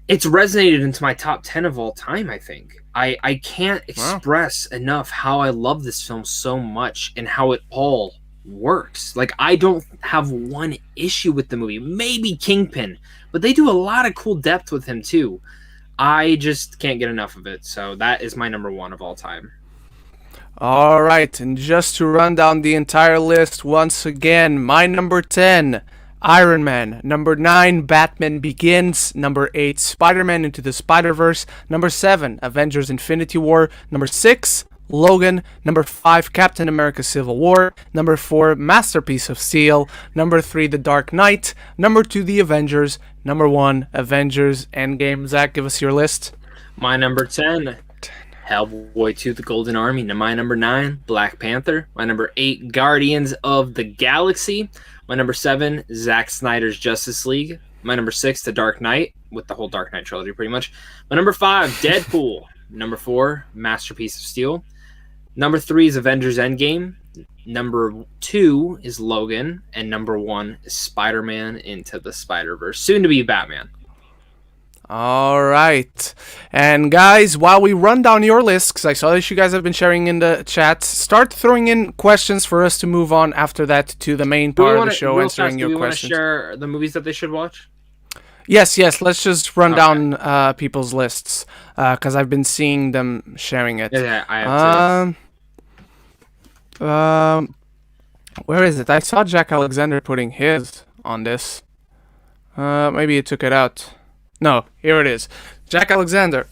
it's resonated into my top 10 of all time, I think. I can't express enough how I love this film so much and how it all works. Like, I don't have one issue with the movie. Maybe Kingpin, but they do a lot of cool depth with him, too. I just can't get enough of it. So that is my number one of all time. All right. And just to run down the entire list once again, my number 10, Iron Man. Number 9, Batman Begins. Number 8, Spider-Man Into the Spider-Verse. Number 7, Avengers Infinity War. Number 6, Logan. Number 5, Captain America Civil War. Number 4, Masterpiece of Steel. Number 3, The Dark Knight. Number 2, The Avengers. Number 1, Avengers Endgame. Zach, give us your list. My number 10, Hellboy 2, The Golden Army. My number 9, Black Panther. My number 8, Guardians of the Galaxy. My number 7, Zack Snyder's Justice League. My number 6, The Dark Knight, with the whole Dark Knight trilogy pretty much. My number 5, Deadpool. Number 4, Masterpiece of Steel. Number 3 is Avengers Endgame. Number 2 is Logan. And number 1 is Spider-Man Into the Spider-Verse. Soon to be Batman. All right. And guys, while we run down your list, because I saw that you guys have been sharing in the chat, start throwing in questions for us to move on after that to the main part of the show, answering your questions. Do we want to share the movies that they should watch? Yes. Let's just run down people's lists, because I've been seeing them sharing it. Yeah, I have to. Where is it? I saw Jack Alexander putting his on this. Maybe he took it out. No, here it is. Jack Alexander.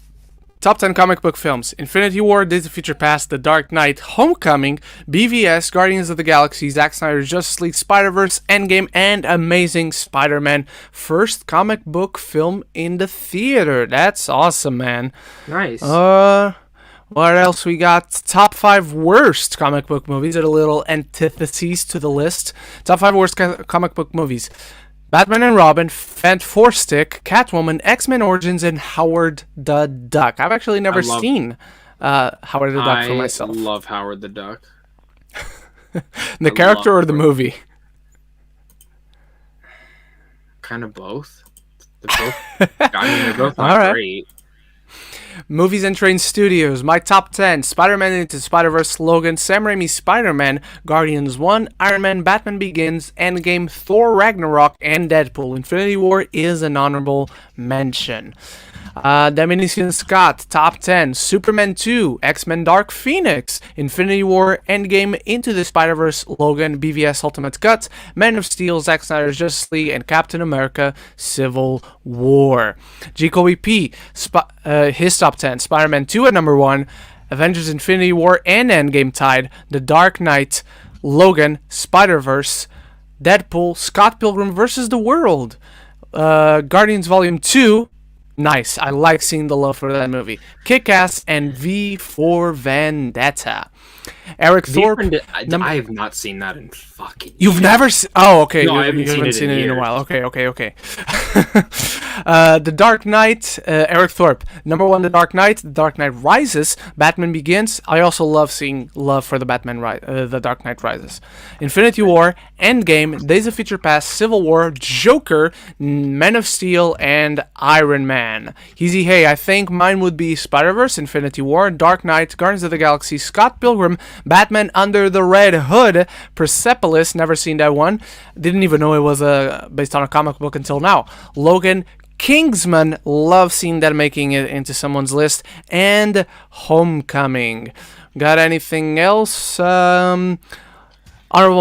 Top 10 comic book films. Infinity War, Days of Future Past, The Dark Knight, Homecoming, BVS, Guardians of the Galaxy, Zack Snyder's Justice League, Spider-Verse, Endgame, and Amazing Spider-Man. First comic book film in the theater. That's awesome, man. Nice. What else we got? Top 5 worst comic book movies. Are a little antitheses to the list. Top 5 worst comic book movies. Batman and Robin, Four Stick, Catwoman, X-Men Origins, and Howard the Duck. I've actually never seen Howard the Duck for myself. I love Howard the Duck. The character or the movie? Kind of both. They're both not great. Movies and Train Studios. My top 10. Spider-Man Into Spider-Verse, Logan, Sam Raimi's Spider-Man, Guardians 1, Iron Man, Batman Begins, Endgame, Thor Ragnarok, and Deadpool. Infinity War is an honorable mention. Dominican Scott, top 10. Superman 2, X-Men Dark Phoenix, Infinity War, Endgame, Into the Spider-Verse, Logan, BVS Ultimate Cut, Man of Steel, Zack Snyder's Justice League, and Captain America Civil War. Jacoby P, his top 10. Spider-Man 2 at number 1, Avengers Infinity War and Endgame tied, The Dark Knight, Logan, Spider-Verse, Deadpool, Scott Pilgrim vs. the World, Guardians Volume 2, nice. I like seeing the love for that movie. Kick-Ass and V for Vendetta. Eric Thorpe. I have not seen that in fucking You've years. Never seen... Oh, okay. No, you haven't seen it in a while. Okay. The Dark Knight, Eric Thorpe. Number 1, The Dark Knight. The Dark Knight Rises. Batman Begins. I also love seeing love for the The Dark Knight Rises. Infinity War, Endgame, Days of Future Past, Civil War, Joker, Man of Steel, and Iron Man. Easy, hey, I think mine would be Spider-Verse, Infinity War, Dark Knight, Guardians of the Galaxy, Scott Pilgrim, Batman Under the Red Hood, Persepolis, never seen that one. Didn't even know it was based on a comic book until now. Logan, Kingsman, love seeing that making it into someone's list, and Homecoming. Got anything else? Honorable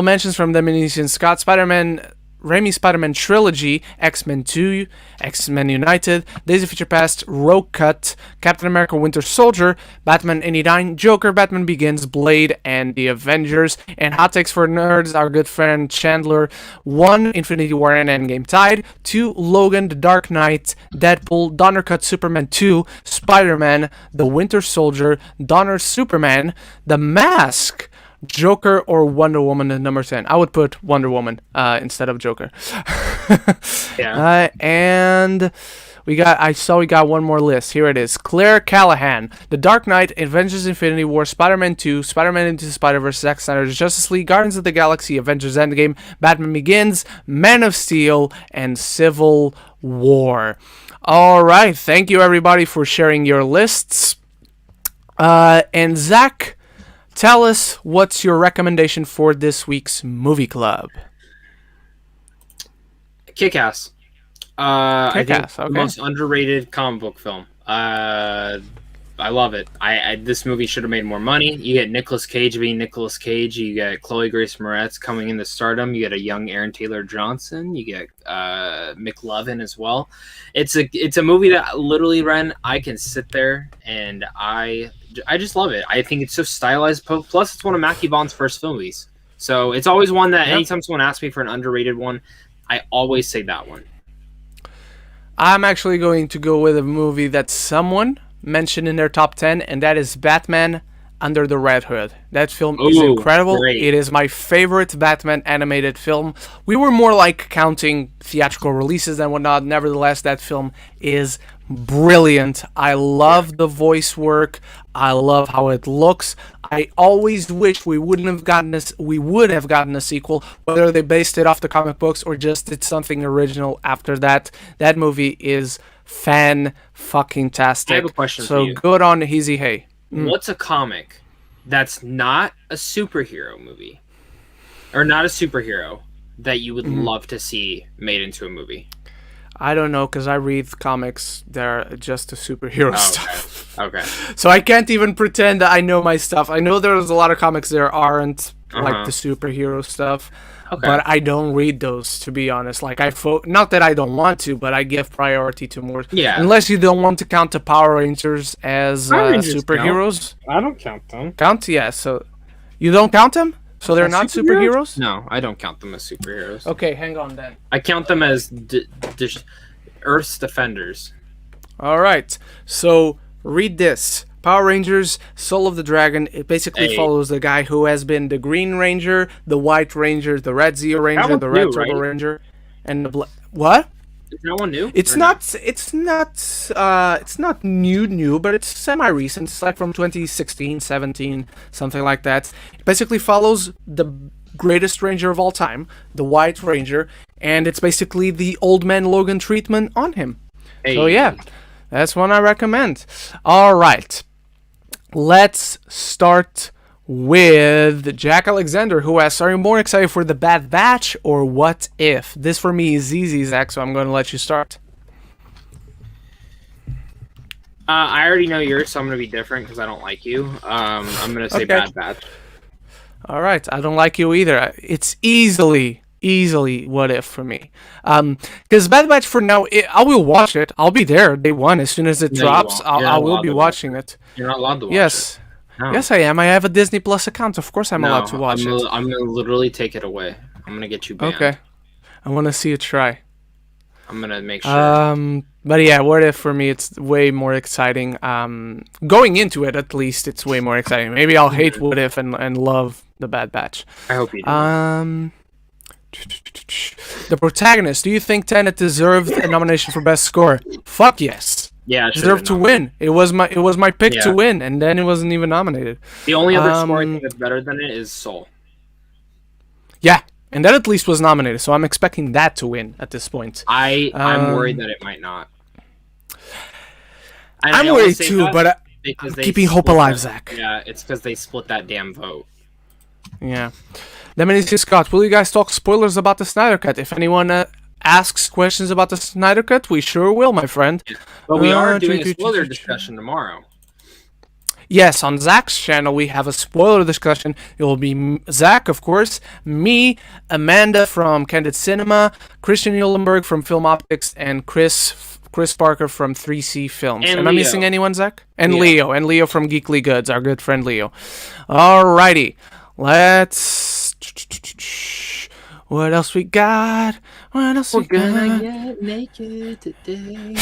mentions from Dominican Scott, Spider-Man, Raimi Spider-Man Trilogy, X-Men 2, X-Men United, Days of Future Past, Rogue Cut, Captain America Winter Soldier, Batman 89, Joker, Batman Begins, Blade, and The Avengers. And hot takes for nerds, our good friend Chandler. 1, Infinity War and Endgame tied. 2, Logan, The Dark Knight, Deadpool, Donner Cut Superman 2, Spider-Man, The Winter Soldier, Donner Superman, The Mask, Joker, or Wonder Woman at number 10. I would put Wonder Woman instead of Joker. Yeah. And we got one more list. Here it is. Claire Callahan, The Dark Knight, Avengers Infinity War, Spider-Man 2, Spider-Man Into the Spider-Verse, Zack Snyder's Justice League, Guardians of the Galaxy, Avengers Endgame, Batman Begins, Man of Steel, and Civil War. All right. Thank you, everybody, for sharing your lists. And Zach, tell us what's your recommendation for this week's movie club. Kick-Ass. I think okay. The most underrated comic book film. I love it. This movie should have made more money. You get Nicolas Cage being Nicolas Cage. You get Chloe Grace Moretz coming into stardom. You get a young Aaron Taylor Johnson. You get McLovin as well. It's a movie that literally, Ren, I can sit there and I just love it. I think it's so stylized. Plus, it's one of Matthew Vaughn's first movies. So it's always one that anytime someone asks me for an underrated one, I always say that one. I'm actually going to go with a movie that someone mentioned in their top 10, and that is Batman Under the Red Hood. That film is incredible. Great. It is my favorite Batman animated film. We were more like counting theatrical releases and whatnot. Nevertheless, that film is brilliant. I love the voice work. I love how it looks. I always wish we would have gotten a sequel, whether they based it off the comic books or just did something original after that. That movie is fan-fucking-tastic. I have a question so for you. good on Easy Hey. What's a comic that's not a superhero movie, or not a superhero, that you would love to see made into a movie? I don't know, because I read comics that are just the superhero stuff. Okay. So I can't even pretend that I know my stuff. I know there's a lot of comics that aren't like the superhero stuff. Okay. But I don't read those, to be honest. Like not that I don't want to, but I give priority to more. Yeah. Unless you don't want to count the Power Rangers as superheroes. Count. I don't count them. Count? Yeah. So you don't count them? So they're not superheroes? No, I don't count them as superheroes. Okay, hang on then. I count them as Earth's defenders. All right. So read this. Power Rangers, Soul of the Dragon, it basically follows the guy who has been the Green Ranger, the White Ranger, the Red Zeo Ranger, the Red Turbo Ranger, and the what? Is that one new? It's not new, but it's semi-recent. It's like from 2016, 17, something like that. It basically follows the greatest Ranger of all time, the White Ranger, and it's basically the Old Man Logan treatment on him. Hey. So yeah, that's one I recommend. All right. Let's start with Jack Alexander, who asks, are you more excited for The Bad Batch or What If? This for me is easy, Zach, so I'm going to let you start. I already know yours, so I'm going to be different because I don't like you. I'm going to say Bad Batch. All right, I don't like you either. It's easily What If for me. Because Bad Batch for now, I will watch it. I'll be there day one. As soon as it drops, I will be watching it. You're not allowed to watch it. No. Yes, I am. I have a Disney Plus account. Of course I'm allowed to watch it. I'm going to literally take it away. I'm going to get you banned. Okay. I want to see you try. I'm going to make sure. But yeah, What If for me, it's way more exciting. Going into it, at least, it's way more exciting. Maybe I'll hate What If and love The Bad Batch. I hope you do. The protagonist. Do you think Tenet deserved a nomination for Best Score? Fuck yes. Yeah, it deserved to win. It was my pick to win, and then it wasn't even nominated. The only other score I think that's better than it is Soul. Yeah, and that at least was nominated, so I'm expecting that to win at this point. I'm worried that it might not. I'm worried too, but I'm keeping hope alive, Zach. Yeah, it's because they split that damn vote. Yeah. Then Ministry Scott, will you guys talk spoilers about the Snyder Cut? If anyone asks questions about the Snyder Cut, we sure will, my friend. But we are doing a spoiler discussion tomorrow. Yes, on Zach's channel we have a spoiler discussion. It will be Zach, of course, me, Amanda from Candid Cinema, Christian Eulenberg from Film Optics, and Chris Parker from 3C Films. Am I missing anyone, Zach? And Leo from Geekly Goods, our good friend Leo. Alrighty, let's... What else we got? What else we got? We're gonna get naked today.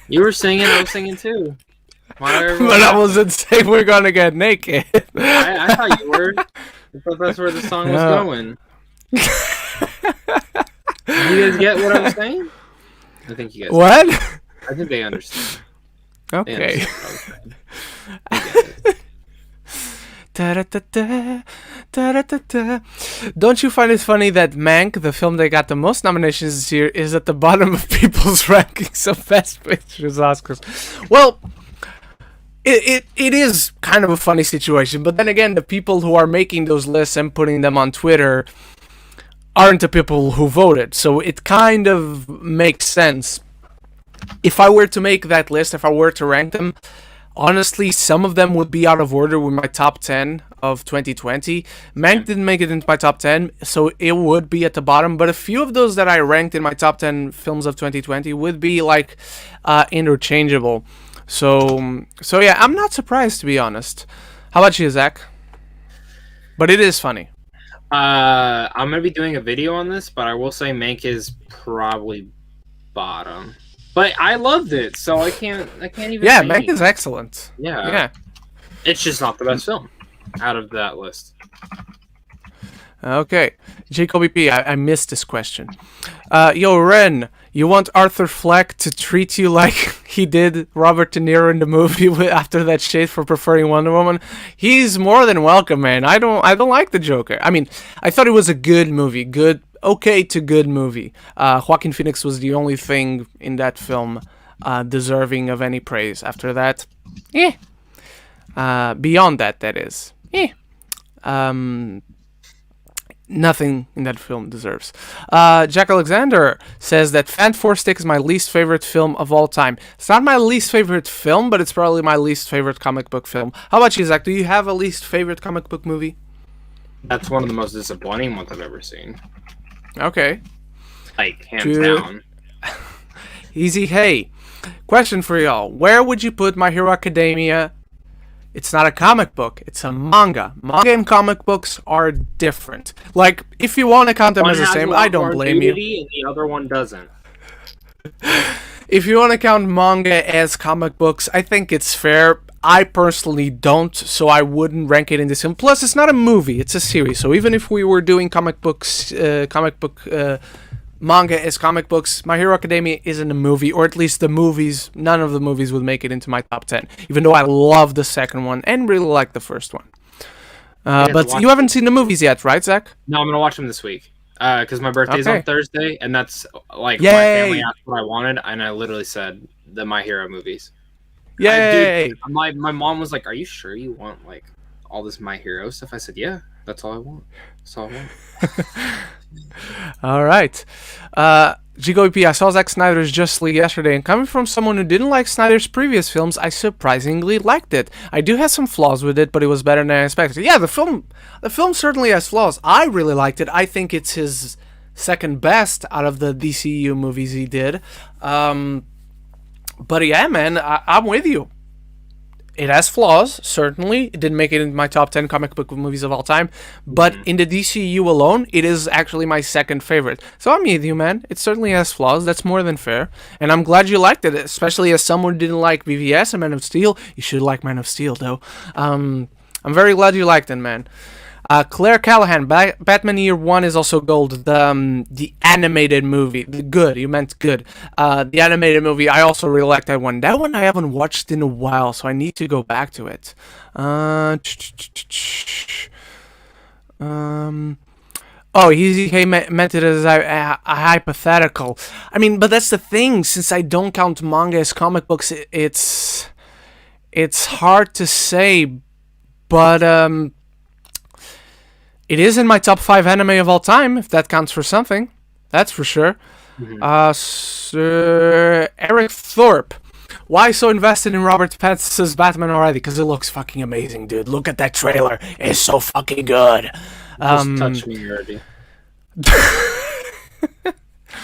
You were singing, I was singing too. But I wasn't saying we're gonna get naked. I thought you were. I thought that's where the song was going. Did you guys get what I was saying? I think you guys What? I think they understand. Okay. They understand what I was saying. I get it. Don't you find it funny that Mank, the film that got the most nominations this year, is at the bottom of people's rankings of Best Pictures Oscars? Well, it is kind of a funny situation, but then again, the people who are making those lists and putting them on Twitter aren't the people who voted, so it kind of makes sense. If I were to make that list, if I were to rank them, honestly, some of them would be out of order with my top 10 of 2020. Mank didn't make it into my top 10, so it would be at the bottom. But a few of those that I ranked in my top 10 films of 2020 would be like interchangeable. So yeah, I'm not surprised, to be honest. How about you, Zach? But it is funny. I'm gonna be doing a video on this, but I will say Mank is probably bottom. But I loved it, so I can't even. Yeah, Mank is excellent. Yeah. It's just not the best film out of that list. Okay, Jacoby P. I missed this question. Yo, Ren, you want Arthur Fleck to treat you like he did Robert De Niro in the movie after that shit for preferring Wonder Woman? He's more than welcome, man. I don't like the Joker. I mean, I thought it was a good movie, good okay to good movie. Joaquin Phoenix was the only thing in that film deserving of any praise. After that, beyond that, that is. Nothing in that film deserves. Jack Alexander says that Fantastic is my least favorite film of all time. It's not my least favorite film, but it's probably my least favorite comic book film. How about you, Zach? Do you have a least favorite comic book movie? That's one of the most disappointing ones I've ever seen. Okay. Like, hands down. Easy. Hey, question for y'all. Where would you put My Hero Academia? It's not a comic book. It's a manga. Manga and comic books are different. Like, if you want to count them as the same, I don't blame you. And the other one doesn't. If you want to count manga as comic books, I think it's fair. I personally don't, so I wouldn't rank it in this film. Plus, it's not a movie; it's a series. So even if we were doing manga as comic books, My Hero Academia isn't a movie, or at least none of the movies would make it into my top 10. Even though I love the second one and really like the first one. But you haven't seen the movies yet, right, Zach? No, I'm gonna watch them this week. Because my birthday's on Thursday, and that's like Yay! My family asked what I wanted, and I literally said the My Hero movies. Yay! My mom was like, "Are you sure you want like all this My Hero stuff?" I said, "Yeah, that's all I want. That's all I want." All right. GGOP, I saw Zack Snyder's Justice League yesterday, and coming from someone who didn't like Snyder's previous films, I surprisingly liked it. I do have some flaws with it, but it was better than I expected. Yeah, the film certainly has flaws. I really liked it. I think it's his second best out of the DCU movies he did. But yeah, man, I'm with you. It has flaws, certainly. It didn't make it in my top 10 comic book movies of all time. But in the DCU alone, it is actually my second favorite. So I'm with you, man. It certainly has flaws. That's more than fair. And I'm glad you liked it, especially as someone who didn't like BVS and Man of Steel. You should like Man of Steel, though. I'm very glad you liked it, man. Claire Callahan, Batman Year One is also gold. The animated movie, good. You meant good. The animated movie, I also really like that one. That one I haven't watched in a while, so I need to go back to it. He meant it as a hypothetical. I mean, but that's the thing. Since I don't count manga as comic books, it's hard to say, but it is in my top 5 anime of all time, if that counts for something. That's for sure. Sir Eric Thorpe. Why so invested in Robert Pattinson's Batman already? Because it looks fucking amazing, dude. Look at that trailer. It's so fucking good. Just touch me already.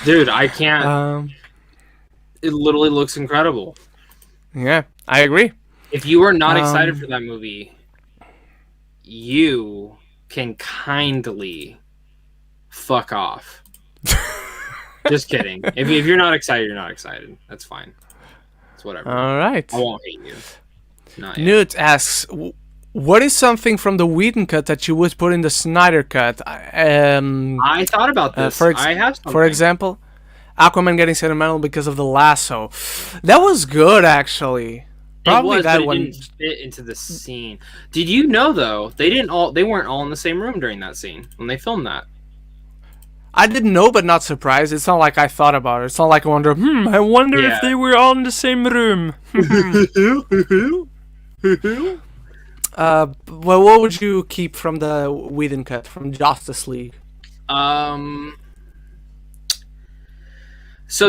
Dude, I can't. It literally looks incredible. Yeah, I agree. If you are not excited for that movie, you can kindly fuck off. Just kidding. If you're not excited, you're not excited. That's fine. It's whatever. All right. I won't hate you. Not yet. Newt asks, what is something from the Whedon cut that you would put in the Snyder cut? I thought about this. I have something. For example, Aquaman getting sentimental because of the lasso. That was good, actually. Probably that one didn't fit into the scene. Did you know though? They weren't all in the same room during that scene when they filmed that. I didn't know, but not surprised. It's not like I thought about it. It's not like I wonder if they were all in the same room. Well, what would you keep from the Whedon cut, from Justice League? So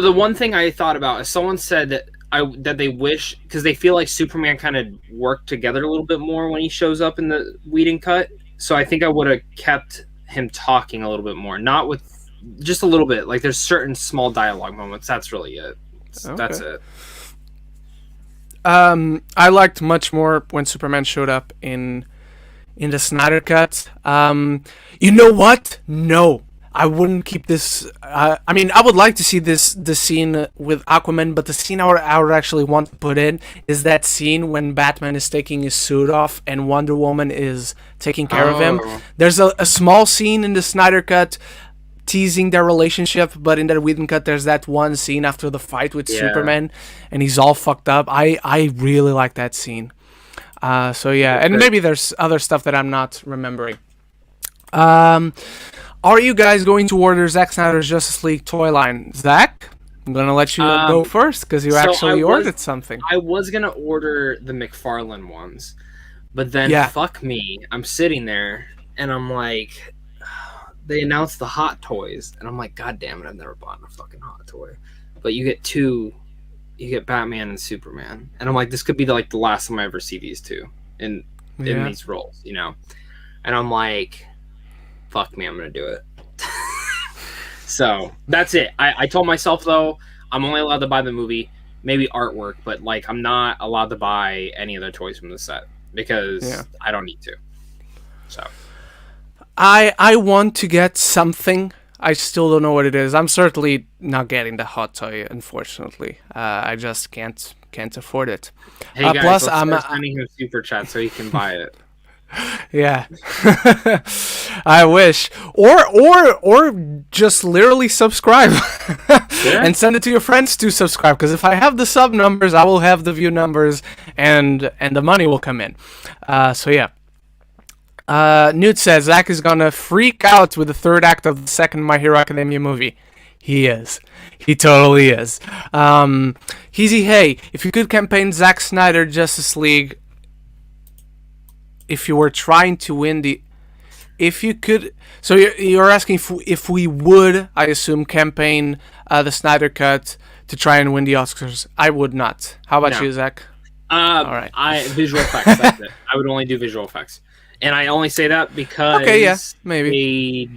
the one thing I thought about is someone said that they wish, because they feel like Superman kind of worked together a little bit more when he shows up in the Whedon cut. So I think I would have kept him talking a little bit more, not with just a little bit. Like there's certain small dialogue moments. That's really it. That's it. I liked much more when Superman showed up in the Snyder cut. You know what? No. I wouldn't keep this. I mean, I would like to see the scene with Aquaman, but the scene I would actually want to put in is that scene when Batman is taking his suit off and Wonder Woman is taking care of him. There's a small scene in the Snyder cut teasing their relationship, but in the Whedon cut, there's that one scene after the fight with Superman, and he's all fucked up. I really like that scene. So yeah, and maybe there's other stuff that I'm not remembering. are you guys going to order Zack Snyder's Justice League toy line? Zach, I'm gonna let you go first because you actually ordered something. I was gonna order the McFarlane ones, but then fuck me, I'm sitting there and I'm like, they announced the Hot Toys, and I'm like, God damn it, I've never bought a fucking Hot Toy. But you get two, you get Batman and Superman, and I'm like, this could be the last time I ever see these two in these roles, you know. And I'm like, fuck me, I'm gonna do it. So that's it. I told myself though, I'm only allowed to buy the movie, maybe artwork, but I'm not allowed to buy any other toys from the set because I don't need to. So I want to get something. I still don't know what it is. I'm certainly not getting the Hot Toy, unfortunately. I just can't afford it. Hey guys, plus I'm sending him super chat so he can buy it. Yeah. I wish. Or just literally subscribe and send it to your friends to subscribe, because if I have the sub numbers, I will have the view numbers and the money will come in. So yeah. Newt says Zach is gonna freak out with the third act of the second My Hero Academia movie. He is. He totally is. Heezy, hey, if you could campaign Zack Snyder Justice League, if you were trying to win the... If you could... So you're asking if we would, I assume, campaign the Snyder Cut to try and win the Oscars. I would not. How about you, Zach? All right. Visual effects, that's it. I would only do visual effects. And I only say that because maybe.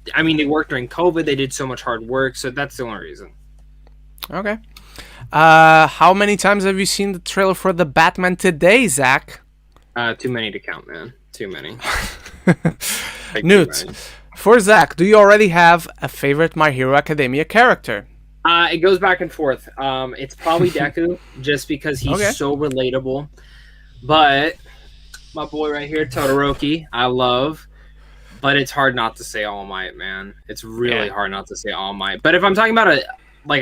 They worked during COVID. They did so much hard work, so that's the only reason. Okay. How many times have you seen the trailer for The Batman today, Zach? Too many to count, man. Too many. Newt, for Zach, do you already have a favorite My Hero Academia character? It goes back and forth. It's probably Deku, just because he's so relatable. But... my boy right here, Todoroki, I love, but it's hard not to say All Might, man. It's really hard not to say All Might. But if I'm talking about a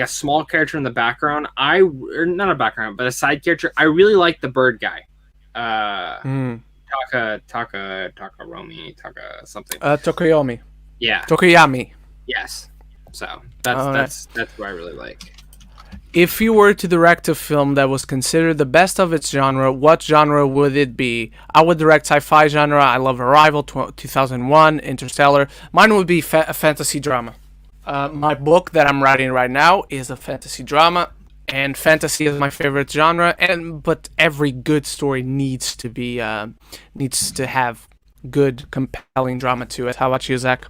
small character in the background, or not a background, but a side character, I really like the bird guy. Tokoyomi. Yeah. Tokoyami. Yes. So that's what I really like. If you were to direct a film that was considered the best of its genre, what genre would it be? I would direct sci-fi genre. I love Arrival, 2001, Interstellar. Mine would be a fantasy drama. My book that I'm writing right now is a fantasy drama, and fantasy is my favorite genre. But every good story needs to have good, compelling drama to it. How about you, Zach?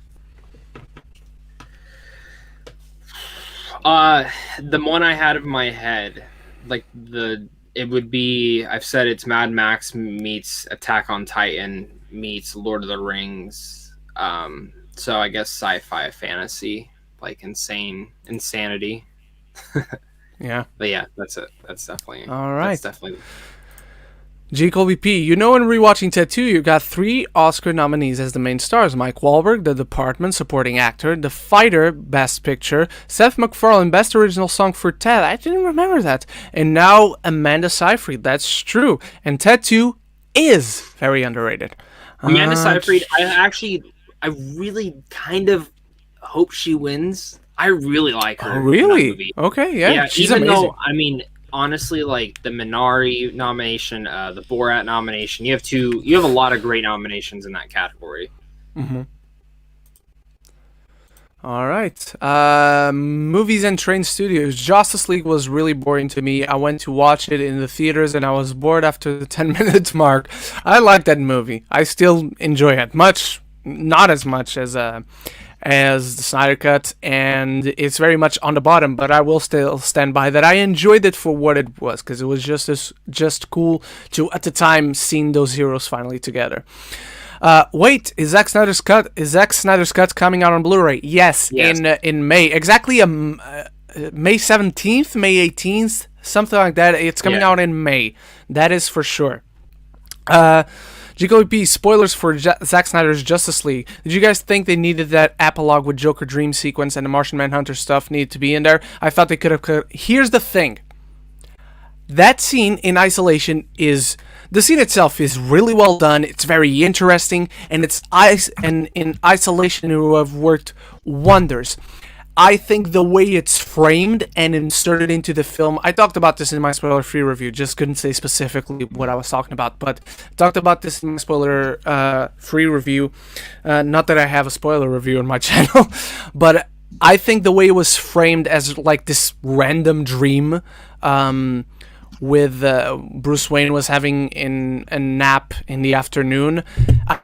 The one I had in my head, it would be, I've said it's Mad Max meets Attack on Titan meets Lord of the Rings. So I guess sci-fi fantasy, insanity. Yeah. But yeah, that's it. That's definitely all right. That's definitely. G. Colby P. You know, in rewatching Ted 2, you got 3 Oscar nominees as the main stars. Mike Wahlberg, The Department, Supporting Actor. The Fighter, Best Picture. Seth MacFarlane, Best Original Song for Ted. I didn't remember that. And now Amanda Seyfried. That's true. And Ted 2 is very underrated. Amanda Seyfried, I really kind of hope she wins. I really like her. Oh, really? Okay, yeah. She's even amazing. Though, honestly, the Minari nomination, the Borat nomination, you have a lot of great nominations in that category. Mm-hmm. All right. Movies and Train Studios. Justice League was really boring to me. I went to watch it in the theaters and I was bored after the 10-minute mark. I like that movie. I still enjoy it. Not as much as the Snyder Cut, and it's very much on the bottom, but I will still stand by that. I enjoyed it for what it was, because it was just cool to, at the time, seeing those heroes finally together. Wait, is Zack Snyder's Cut coming out on Blu-ray? Yes. In May. Exactly May 17th, May 18th, something like that. It's coming out in May. That is for sure. GKP, spoilers for Zack Snyder's Justice League. Did you guys think they needed that epilogue with Joker Dream sequence and the Martian Manhunter stuff needed to be in there? I thought they could have... Here's the thing. that scene in isolation is the scene itself is really well done. It's very interesting, and in isolation it would have worked wonders. I think the way it's framed and inserted into the film, I talked about this in my spoiler-free review, just couldn't say specifically what I was talking about, but talked about this in my spoiler-free review. Not that I have a spoiler review on my channel, but I think the way it was framed as like this random dream, with Bruce Wayne was having in a nap in the afternoon.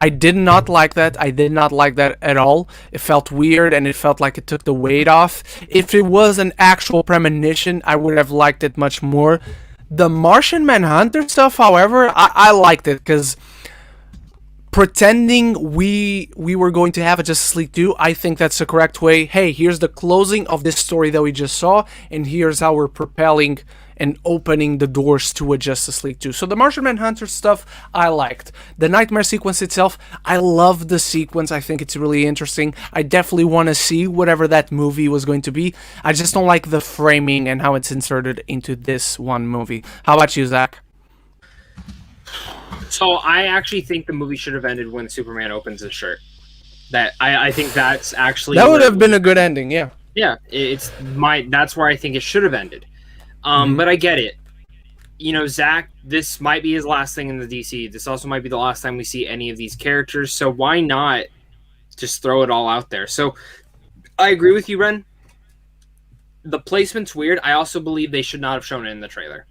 I did not like that. I did not like that at all. It felt weird, and it felt like it took the weight off. If it was an actual premonition, I would have liked it much more. The Martian Manhunter stuff, however, I liked it, because pretending we were going to have a Justice League 2, I think that's the correct way. Hey, here's the closing of this story that we just saw, and here's how we're propelling and opening the doors to a Justice League 2. So the Martian Manhunter stuff, I liked. The Nightmare sequence itself, I love the sequence. I think it's really interesting. I definitely want to see whatever that movie was going to be. I just don't like the framing and how it's inserted into this one movie. How about you, Zach? So I actually think the movie should have ended when Superman opens his shirt. I think that's actually... That would have been a good ending, yeah. Yeah, that's where I think it should have ended. But I get it. You know, Zach, this might be his last thing in the DC. This also might be the last time we see any of these characters. So why not just throw it all out there? So I agree with you, Ren. The placement's weird. I also believe they should not have shown it in the trailer.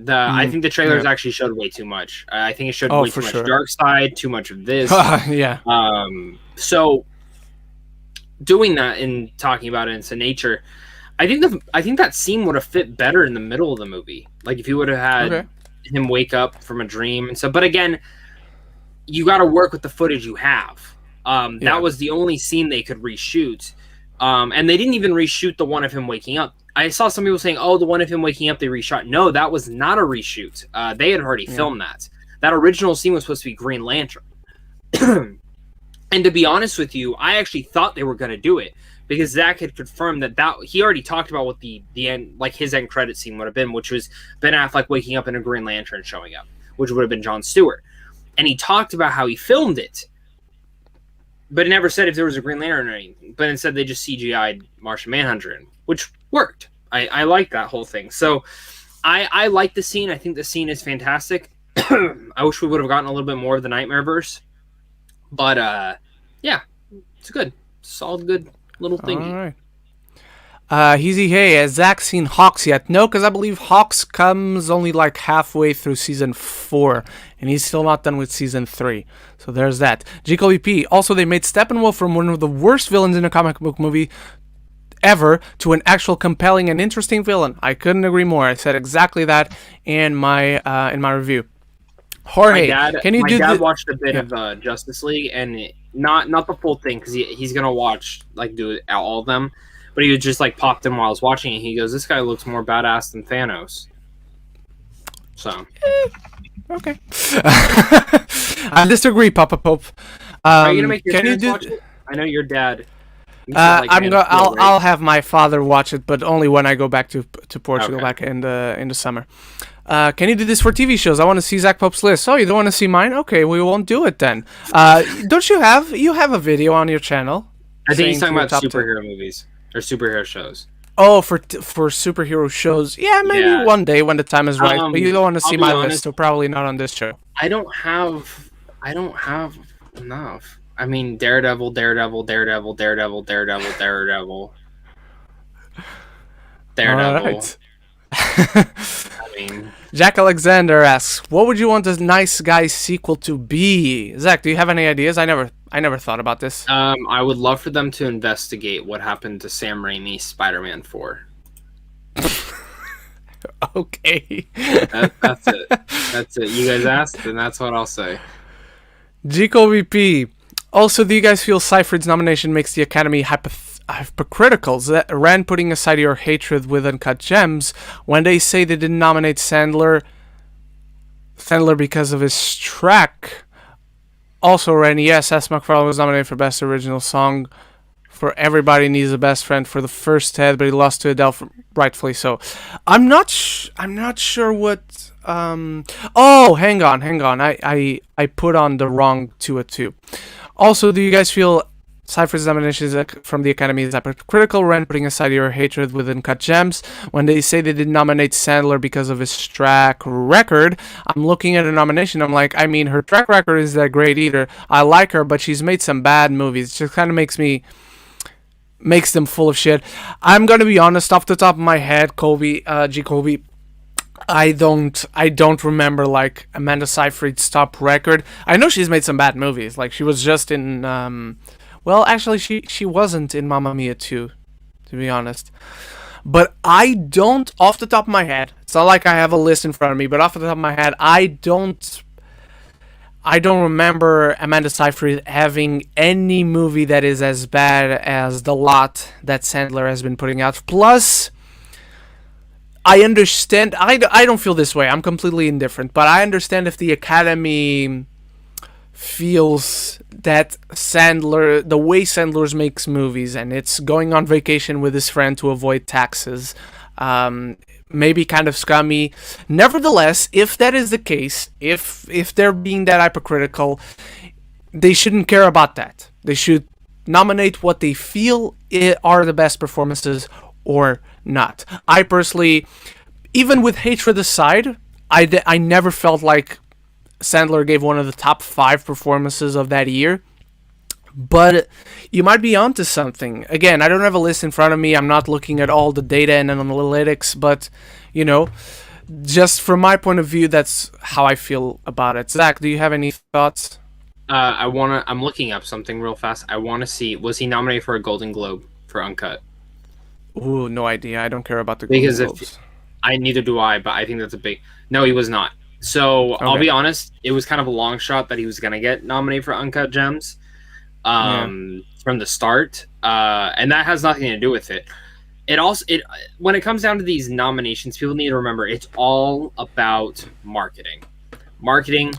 I think the trailers actually showed way too much. I think it showed way too much Darkseid, too much of this. Yeah. So doing that and talking about it into nature, I think that scene would have fit better in the middle of the movie. Like if you would have had him wake up from a dream and stuff. But again, you got to work with the footage you have. That was the only scene they could reshoot. And they didn't even reshoot the one of him waking up. I saw some people saying, "Oh, the one of him waking up they reshot." No, that was not a reshoot. They had already filmed that. That original scene was supposed to be Green Lantern. And to be honest with you, I actually thought they were going to do it, because Zach had confirmed that he already talked about what the end, like his end credit scene would have been, which was Ben Affleck waking up in a Green Lantern showing up, which would have been Jon Stewart. And he talked about how he filmed it, but it never said if there was a Green Lantern or anything. But instead they just CGI'd Martian Manhunter in, which worked. I like that whole thing. So I like the scene. I think the scene is fantastic. I wish we would have gotten a little bit more of the Nightmareverse. But yeah, it's good. Solid good little thingy. All right. Heezy, hey, has Zach seen Hawks yet? No, because I believe Hawks comes only like halfway through season 4, and he's still not done with season 3. So there's that. GKVP, also they made Steppenwolf from one of the worst villains in a comic book movie ever to an actual compelling and interesting villain. I couldn't agree more. I said exactly that in my review. Jorge, can you do? My dad watched a bit of Justice League, and not the full thing, because he's gonna watch do all of them. But he was just like popped in while I was watching it. He goes, "This guy looks more badass than Thanos." So, okay. I disagree, Papa Pope. Are you gonna make your parents watch it? I know your dad. I'll have my father watch it, but only when I go back to Portugal back in the summer. Can you do this for TV shows? I want to see Zach Pope's list. Oh, you don't want to see mine? Okay, we won't do it then. Don't you have a video on your channel? I think he's talking about superhero movies or superhero shows. Oh, for superhero shows, yeah, maybe one day when the time is right. But you don't want to see my list, so probably not on this show. I don't have enough. I mean, Daredevil. All right. I mean, Jack Alexander asks, "What would you want a Nice Guys sequel to be?" Zach, do you have any ideas? I never thought about this. I would love for them to investigate what happened to Sam Raimi's Spider-Man 4. Okay. That's it. That's it. You guys asked, and that's what I'll say. Gico VP. Also, do you guys feel Seyfried's nomination makes the Academy hypocritical? Rand putting aside your hatred with Uncut Gems when they say they didn't nominate Sandler because of his track. Also, Rand, yes, S. MacFarlane was nominated for Best Original Song for Everybody Needs a Best Friend for the first Ted, but he lost to Adele, rightfully so. I'm not sure what. Oh, hang on. I put on the wrong 2-2. Also, do you guys feel Cypher's nominations from the Academy is hypocritical, Ren, putting aside your hatred with Uncut Gems? When they say they did nominate Sandler because of his track record, I'm looking at a nomination, I'm like, I mean, her track record is that great either. I like her, but she's made some bad movies. It just kind of makes them full of shit. I'm gonna be honest, off the top of my head, Colby, I don't remember like Amanda Seyfried's top record. I know she's made some bad movies. Like she was just in well, actually, she wasn't in Mamma Mia 2, to be honest. But I don't, off the top of my head, it's not like I have a list in front of me, but off the top of my head, I don't remember Amanda Seyfried having any movie that is as bad as the lot that Sandler has been putting out. Plus, I understand, I don't feel this way, I'm completely indifferent, but I understand if the Academy feels that the way Sandler makes movies, and it's going on vacation with his friend to avoid taxes, maybe kind of scummy. Nevertheless, if that is the case, if they're being that hypocritical, they shouldn't care about that. They should nominate what they feel are the best performances or not. I personally, even with hatred aside, I never felt like Sandler gave one of the top 5 performances of that year. But you might be onto something. Again, I don't have a list in front of me. I'm not looking at all the data and analytics, but, you know, just from my point of view, that's how I feel about it. Zach, do you have any thoughts? I'm looking up something real fast. I want to see, was he nominated for a Golden Globe for Uncut? Ooh, no idea. I don't care about the Golden Globes. Neither do I, but I think that's a big... No, he was not. So, okay. I'll be honest, it was kind of a long shot that he was going to get nominated for Uncut Gems from the start, and that has nothing to do with it. When it comes down to these nominations, people need to remember it's all about marketing. Marketing.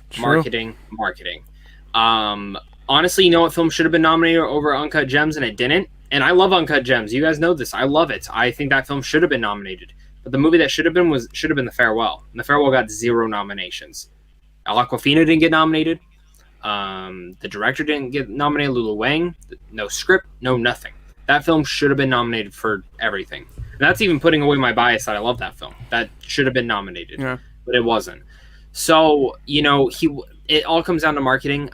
Honestly, you know what film should have been nominated over Uncut Gems, and it didn't? And I love Uncut Gems. You guys know this. I love it. I think that film should have been nominated. But the movie that should have been The Farewell. And The Farewell got 0 nominations. Awkwafina didn't get nominated. The director didn't get nominated. Lulu Wang. No script. No nothing. That film should have been nominated for everything. And that's even putting away my bias that I love that film. That should have been nominated. Yeah. But it wasn't. So, you know, it all comes down to marketing.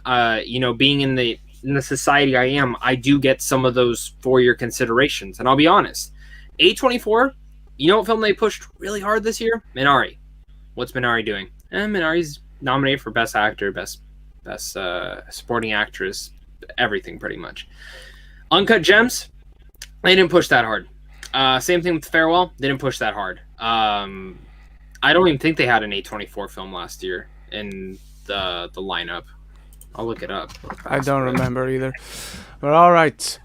You know, being in the society I am, I do get some of those for-year considerations. And I'll be honest. A24... You know what film they pushed really hard this year? Minari. What's Minari doing? Minari's nominated for Best Actor, Best Supporting Actress, everything pretty much. Uncut Gems, they didn't push that hard. Same thing with Farewell, they didn't push that hard. I don't even think they had an A24 film last year in the lineup. I'll look it up. I don't remember either. But all right.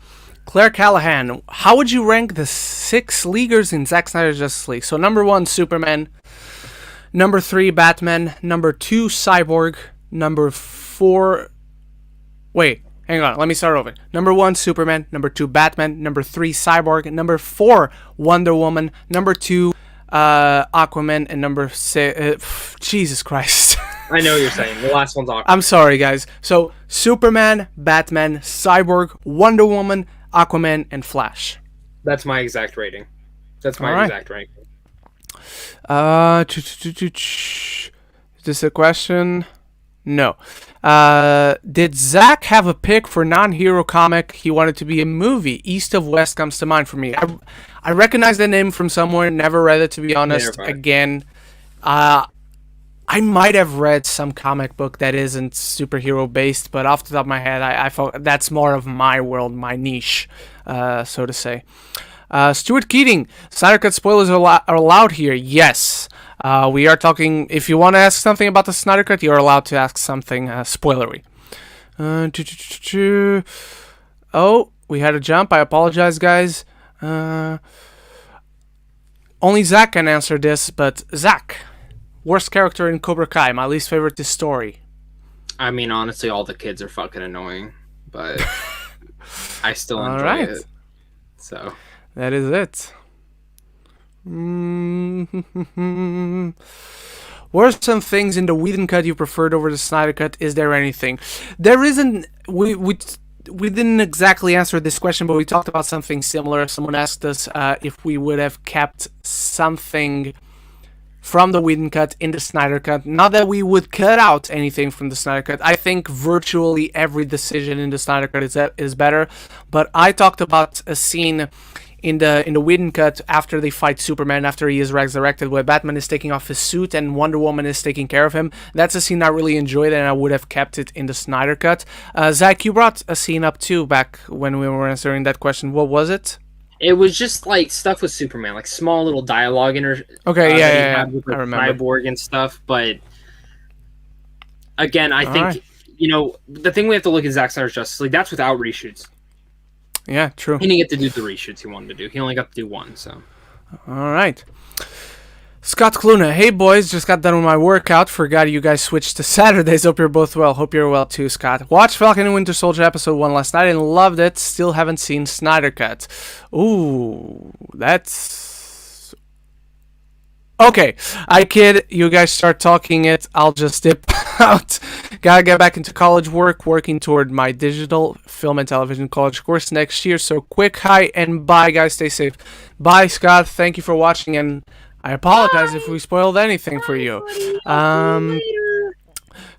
Claire Callahan, how would you rank the 6 leaguers in Zack Snyder's Justice League? So number 1, Superman. Number 3, Batman. Number 2, Cyborg. Number 4... Wait, hang on. Let me start over. Number 1, Superman. Number 2, Batman. Number 3, Cyborg. Number 4, Wonder Woman. Number 2, Aquaman. And number 6... Jesus Christ. I know what you're saying. The last one's Aquaman. I'm sorry, guys. So, Superman, Batman, Cyborg, Wonder Woman, Aquaman, and Flash. That's my exact rating. That's my exact ranking. Is this a question? No. Did Zach have a pick for non-hero comic he wanted to be a movie? East of West comes to mind for me. I recognize the name from somewhere. Never read it, to be honest. Again, I might have read some comic book that isn't superhero based, but off the top of my head, I felt that's more of my world, my niche, so to say. Stuart Keating, Snyder Cut spoilers are allowed here. Yes. We are talking, if you want to ask something about the Snyder Cut, you're allowed to ask something spoilery. Oh, we had a jump. I apologize, guys. Only Zach can answer this, but Zach, worst character in Cobra Kai. My least favorite is Story. I mean, honestly, all the kids are fucking annoying, but I still enjoy it. So that is it. What are some things in the Whedon cut you preferred over the Snyder cut? Is there anything? There isn't. We didn't exactly answer this question, but we talked about something similar. Someone asked us if we would have kept something from the Whedon cut in the Snyder cut. Not that we would cut out anything from the Snyder cut. I think virtually every decision in the Snyder cut is better. But I talked about a scene in the Whedon cut after they fight Superman, after he is resurrected, where Batman is taking off his suit and Wonder Woman is taking care of him. That's a scene I really enjoyed, and I would have kept it in the Snyder cut. Zach, you brought a scene up too back when we were answering that question. What was it? it was just like stuff with Superman, like small little dialogue Okay, yeah, with I remember Cyborg and stuff. But again, I think the thing we have to look at Zack Snyder's Justice League. That's without reshoots. Yeah, true. He didn't get to do the reshoots he wanted to do. He only got to do one. So, all right. Scott Kluna, hey boys, just got done with my workout. Forgot you guys switched to Saturdays. Hope you're both well. Hope you're well too, Scott. Watched Falcon and Winter Soldier episode 1 last night and loved it. Still haven't seen Snyder Cut. Ooh, that's... Okay, I kid. You guys start talking it. I'll just dip out. Gotta get back into college work, working toward my digital film and television college course next year. So quick hi and bye, guys. Stay safe. Bye, Scott. Thank you for watching, and I apologize if we spoiled anything for you.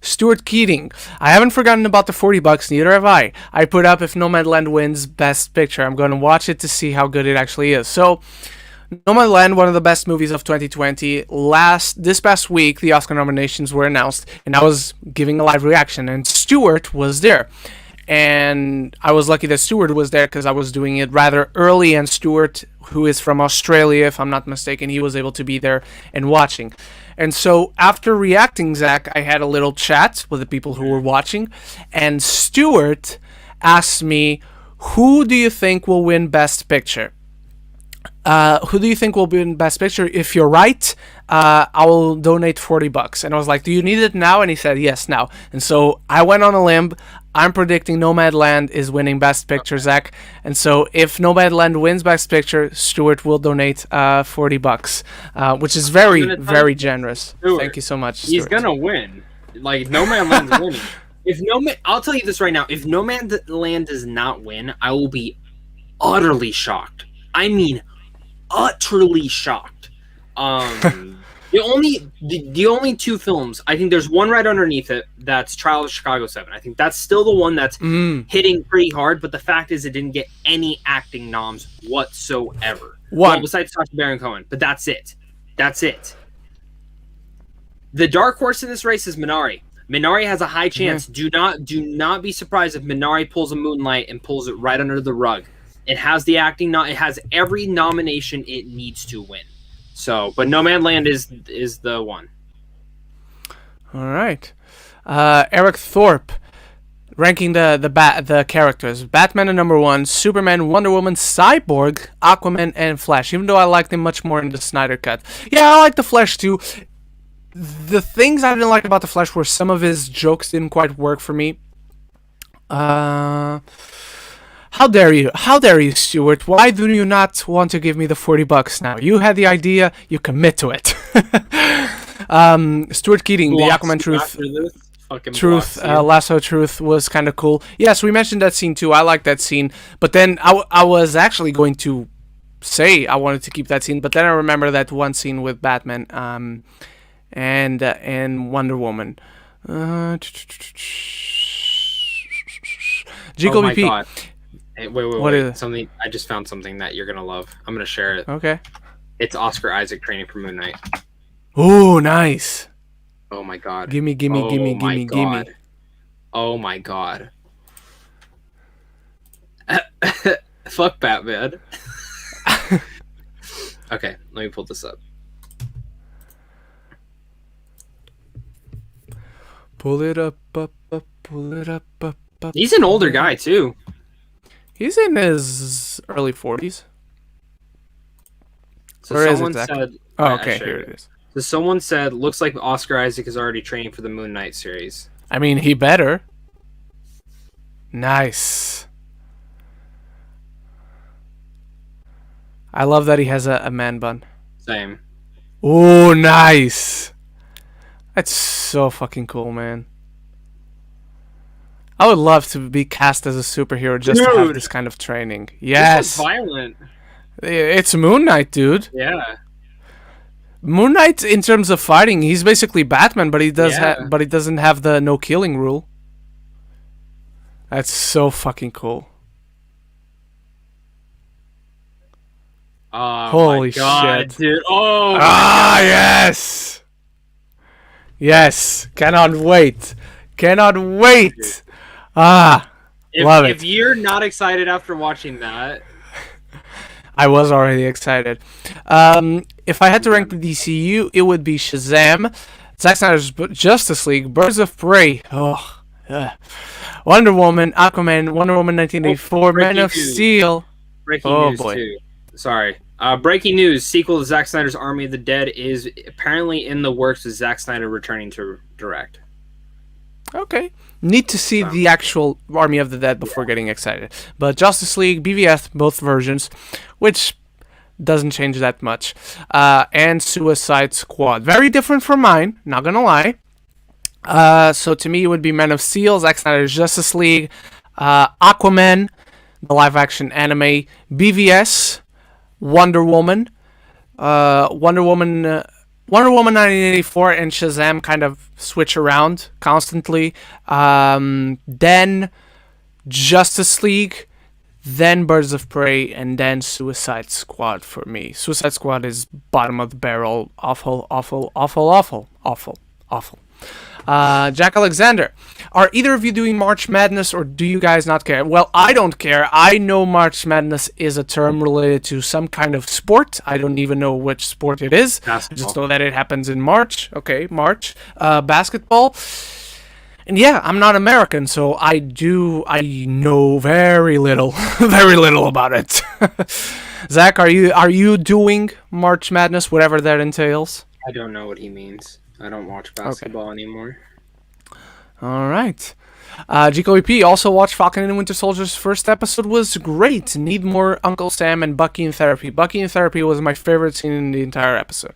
Stuart Keating. I haven't forgotten about the $40, neither have I. I put up if Nomadland wins Best Picture. I'm going to watch it to see how good it actually is. So, Nomadland, one of the best movies of 2020. This past week, the Oscar nominations were announced, and I was giving a live reaction, and Stuart was there. And I was lucky that Stuart was there because I was doing it rather early, and Stuart, who is from Australia, if I'm not mistaken, he was able to be there and watching. And so after reacting, Zach, I had a little chat with the people who were watching, and Stuart asked me, who do you think will win Best Picture? Who do you think will win Best Picture? If you're right, I will donate $40. And I was like, do you need it now? And he said, yes, now. And so I went on a limb. I'm predicting Nomadland is winning Best Picture, okay. Zach. And so if Nomadland wins Best Picture, Stuart will donate $40, which is very, very generous. Stuart, thank you so much, Stuart. He's going to win. Like, Nomadland's winning. I'll tell you this right now. If Nomadland does not win, I will be utterly shocked. I mean, utterly shocked. The only two films, I think there's one right underneath it, that's Trial of Chicago 7. I think that's still the one that's hitting pretty hard, but the fact is it didn't get any acting noms whatsoever. Well, besides Sacha Baron Cohen, but that's it. That's it. The dark horse in this race is Minari. Minari has a high chance. Mm-hmm. Do not be surprised if Minari pulls a Moonlight and pulls it right under the rug. It has the acting. It has every nomination it needs to win. So, but Nomadland is the one. All right, Eric Thorpe, ranking the characters: Batman at number 1, Superman, Wonder Woman, Cyborg, Aquaman, and Flash. Even though I liked him much more in the Snyder Cut. Yeah, I like the Flash too. The things I didn't like about the Flash were some of his jokes didn't quite work for me. How dare you? How dare you, Stuart? Why do you not want to give me the $40 now? You had the idea, you commit to it. Stuart Keating, the Aquaman Lasso Truth was kind of cool. Yes, we mentioned that scene too. I like that scene. But then I was actually going to say I wanted to keep that scene, but then I remember that one scene with Batman and Wonder Woman. Oh my God. Hey, wait. Something I just found something that you're gonna love. I'm gonna share it. Okay. It's Oscar Isaac training for Moon Knight. Oh, nice. Oh my God. Gimme. Oh my God. Fuck Batman. Okay, let me pull this up. Pull it up, pull it up. He's an older guy too. He's in his early 40s. So or someone said... Oh, okay, here it is. So someone said, looks like Oscar Isaac is already training for the Moon Knight series. I mean, he better. Nice. I love that he has a man bun. Same. Oh, nice. That's so fucking cool, man. I would love to be cast as a superhero just to have this kind of training. Yes. This is violent. It's Moon Knight, dude. Yeah. Moon Knight, in terms of fighting, he's basically Batman, but he doesn't have the no killing rule. That's so fucking cool. Holy my God, shit, dude! Oh, yes, yes! Cannot wait! Cannot wait! Love it. If you're not excited after watching that, I was already excited. If I had to rank the DCU, it would be Shazam, Zack Snyder's Justice League, Birds of Prey, Wonder Woman, Aquaman, Wonder Woman 1984, Man of Steel. Breaking news too. Sorry. Breaking news: sequel to Zack Snyder's Army of the Dead is apparently in the works with Zack Snyder returning to direct. Okay. Need to see the actual Army of the Dead before getting excited. But Justice League, BVS, both versions, which doesn't change that much. And Suicide Squad. Very different from mine, not gonna lie. So to me, it would be Man of Steel, Zack Snyder's Justice League, Aquaman, the live-action anime, BVS, Wonder Woman, Wonder Woman 1984, and Shazam kind of switch around constantly. Then Justice League, then Birds of Prey, and then Suicide Squad for me. Suicide Squad is bottom of the barrel. Awful. Jack Alexander, are either of you doing March Madness, or do you guys not care? Well, I don't care. I know March Madness is a term related to some kind of sport. I don't even know which sport it is. Basketball. I just know that it happens in March. Okay, March. Basketball. And yeah, I'm not American, so I know very little about it. Zach, are you doing March Madness, whatever that entails? I don't know what he means. I don't watch basketball anymore. All right. GKOP also watched Falcon and Winter Soldier's first episode. Was great. Need more Uncle Sam and Bucky in Therapy. Bucky in Therapy was my favorite scene in the entire episode.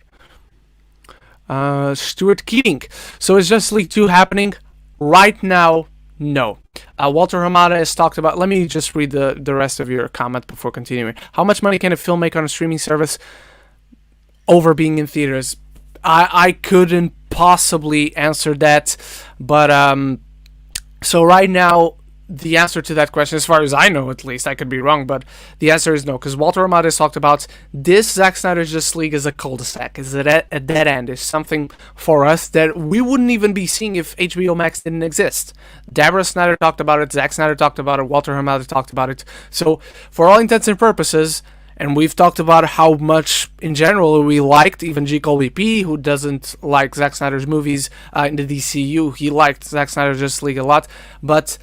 Stuart Keating. So is Justice League 2 happening right now? No. Walter Hamada has talked about... Let me just read the rest of your comment before continuing. How much money can a film make on a streaming service over being in theaters? I couldn't possibly answer that, but so right now the answer to that question, as far as I know at least, I could be wrong, but the answer is no, because Walter Amado has talked about this Zack Snyder's Justice League is a cul-de-sac, is a dead end, is something for us that we wouldn't even be seeing if HBO Max didn't exist. Deborah Snyder talked about it, Zack Snyder talked about it, Walter Amado talked about it, so for all intents and purposes. And we've talked about how much, in general, we liked even G. Colby P., who doesn't like Zack Snyder's movies in the DCU. He liked Zack Snyder's Justice League a lot. But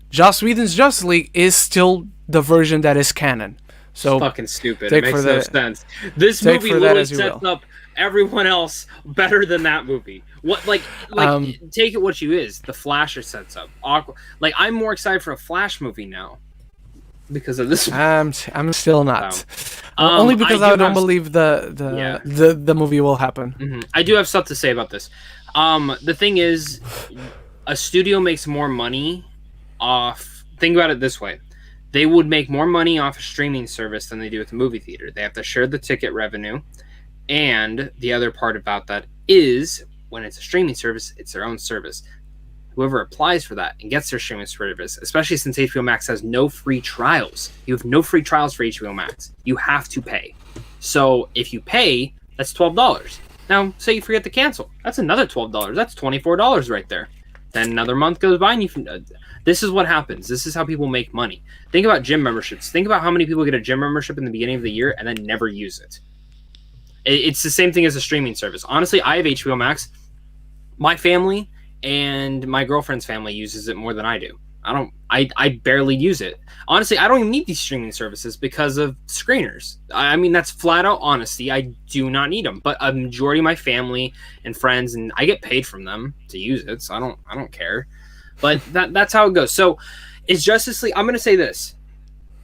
Joss Whedon's Justice League is still the version that is canon. So it's fucking stupid. It makes no sense. This movie literally sets up everyone else better than that movie. What, like take it what you is. The Flash sets up. Like, I'm more excited for a Flash movie now. Because of this, I'm still not. Only because I don't believe the movie will happen. Mm-hmm. I do have stuff to say about this. The thing is, a studio makes more money off. Think about it this way: they would make more money off a streaming service than they do with a movie theater. They have to share the ticket revenue, and the other part about that is when it's a streaming service, it's their own service. Whoever applies for that and gets their streaming service, especially since HBO Max has no free trials. You have no free trials for HBO Max. You have to pay. So if you pay, that's $12. Now, say you forget to cancel. That's another $12. That's $24 right there. Then another month goes by and you can... This is what happens. This is how people make money. Think about gym memberships. Think about how many people get a gym membership in the beginning of the year and then never use it. It's the same thing as a streaming service. Honestly, I have HBO Max. My family... and my girlfriend's family uses it more than I do. I barely use it. Honestly, I don't even need these streaming services because of screeners. I mean, that's flat out honesty. I do not need them. But a majority of my family and friends, and I get paid from them to use it, so I don't care. But that's how it goes. So is Justice League... I'm going to say this.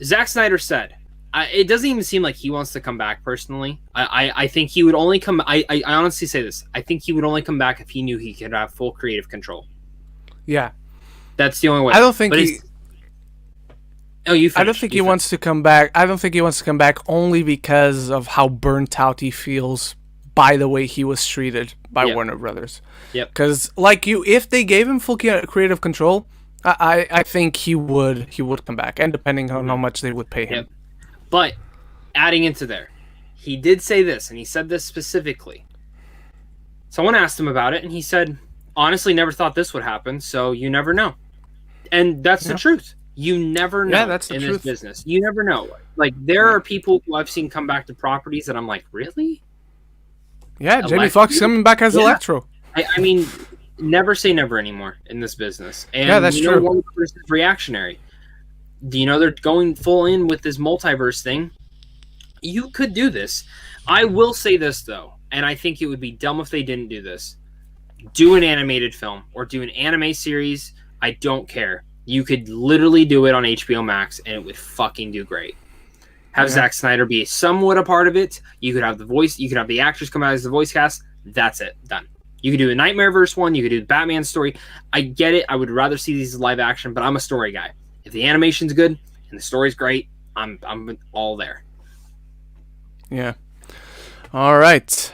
Zack Snyder said, it doesn't even seem like he wants to come back personally. I think he would only come. I honestly say this. I think he would only come back if he knew he could have full creative control. Yeah, that's the only way. I don't think he. Oh, you. Finish. I don't think he wants to come back. I don't think he wants to come back only because of how burnt out he feels by the way he was treated by Warner Brothers. Yep. Because if they gave him full creative control, I think he would come back, and depending on how much they would pay him. Yep. But adding into there, he did say this, and he said this specifically. Someone asked him about it, and he said, honestly, never thought this would happen, so you never know. And that's the truth. You never know that's the in truth. this business. You never know. Like, there are people who I've seen come back to properties that I'm like, really? Yeah, Jamie Foxx coming back as Electro. I mean, never say never anymore in this business. And that's true. One person's reactionary. They're going full in with this multiverse thing. You could do this. I will say this, though, and I think it would be dumb if they didn't do this. Do an animated film or do an anime series. I don't care. You could literally do it on HBO Max, and it would fucking do great. Have Zack Snyder be somewhat a part of it. You could have the voice. You could have the actors come out as the voice cast. That's it. Done. You could do a Nightmareverse one. You could do the Batman story. I get it. I would rather see these as live action, but I'm a story guy. If the animation's good and the story's great, I'm all there. Yeah. All right.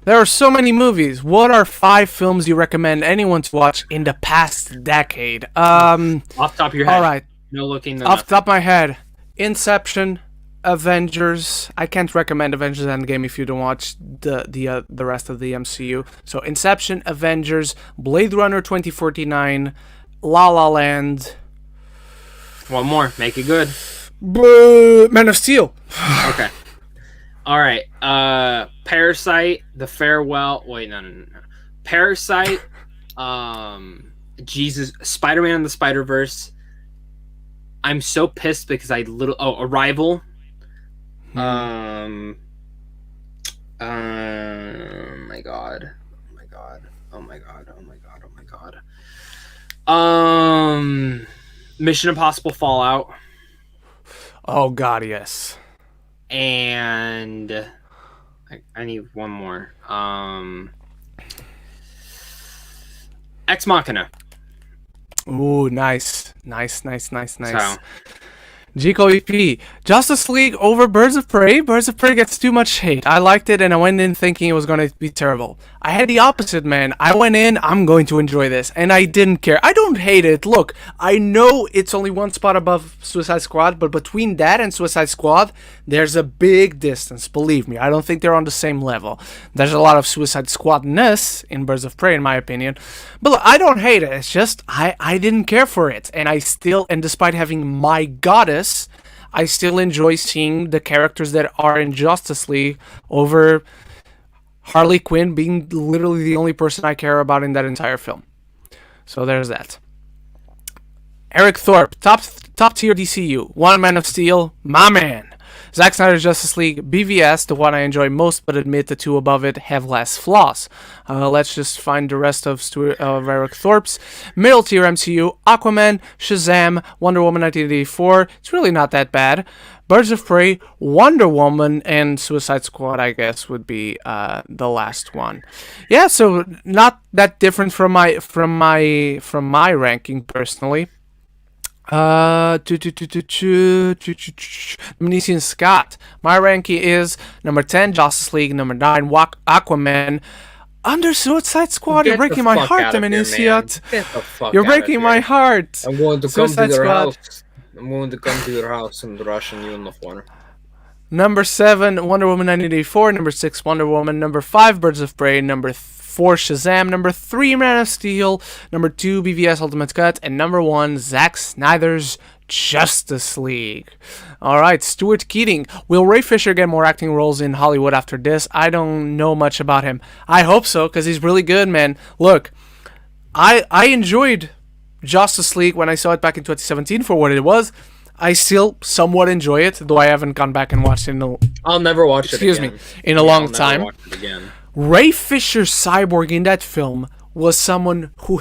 There are so many movies. What are 5 films you recommend anyone to watch in the past decade? Off the top of your head. All right. No looking. Off the top of my head, Inception, Avengers. I can't recommend Avengers Endgame if you don't watch the rest of the MCU. So Inception, Avengers, Blade Runner 2049, La La Land. One more. Make it good. Man of Steel. Okay. All right. Parasite, The Farewell. Wait, no. Parasite. Jesus, Spider-Man and the Spider-Verse. I'm so pissed because Arrival. My God. Mission Impossible Fallout. Oh God, yes. And I need one more. Ex Machina. Ooh, nice. So, Gico EP. Justice League over Birds of Prey. Birds of Prey gets too much hate. I liked it and I went in thinking it was going to be terrible. I had the opposite, man. I went in, I'm going to enjoy this. And I didn't care. I don't hate it. Look, I know it's only one spot above Suicide Squad, but between that and Suicide Squad, there's a big distance. Believe me, I don't think they're on the same level. There's a lot of Suicide Squad-ness in Birds of Prey, in my opinion. But look, I don't hate it. It's just, I didn't care for it. And despite having my goddess, I still enjoy seeing the characters that are in Justice League over Harley Quinn being literally the only person I care about in that entire film. So there's that. Eric Thorpe, top tier DCU. One Man of Steel, my man. Zack Snyder's Justice League, BVS, the one I enjoy most, but admit the 2 above it have less flaws. Let's just find the rest of Eric Thorpe's. Middle tier MCU, Aquaman, Shazam, Wonder Woman 1984. It's really not that bad. Birds of Prey, Wonder Woman, and Suicide Squad, I guess, would be the last one. Yeah, so not that different from my ranking personally. Dominican Scott. My ranking is number 10, Justice League, number 9, Aquaman. Under Suicide Squad, you're breaking my heart, Dominican. You're breaking my heart. I'm going to come to your house. I'm going to come to your house in the Russian uniform. Number 7, Wonder Woman 1984. Number 6, Wonder Woman. Number 5, Birds of Prey. Number 4, Shazam. Number 3, Man of Steel. Number 2, BVS Ultimate Cut. And number 1, Zack Snyder's Justice League. Alright, Stuart Keating. Will Ray Fisher get more acting roles in Hollywood after this? I don't know much about him. I hope so, because he's really good, man. Look, I enjoyed Justice League when I saw it back in 2017 for what it was. I still somewhat enjoy it, though I haven't gone back and watched it I'll never watch it again. In a long time. Watch it again. Ray Fisher's cyborg in that film was someone who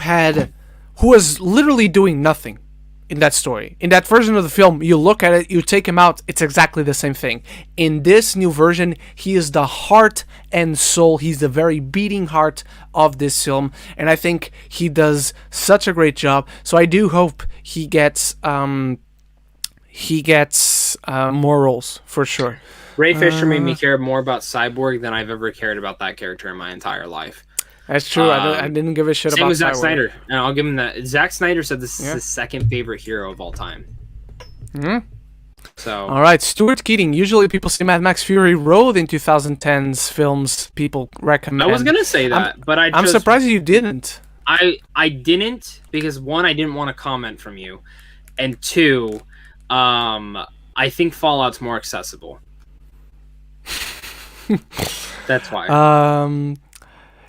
was literally doing nothing. in that story. In that version of the film, you look at it, you take him out, it's exactly the same thing. In this new version, he is the heart and soul. He's the very beating heart of this film, and I think he does such a great job. So I do hope he gets more roles for sure. Ray Fisher made me care more about Cyborg than I've ever cared about that character in my entire life. That's true. I didn't give a shit same about with Zack Cyborg. Snyder, and I'll give him that. Zack Snyder said this is his second favorite hero of all time. So, all right, Stuart Keating. Usually, people see Mad Max Fury Road in 2010's films. People recommend. I was gonna say that, but I'm surprised you didn't. I didn't because one, I didn't want to comment from you, and two, I think Fallout's more accessible. That's why.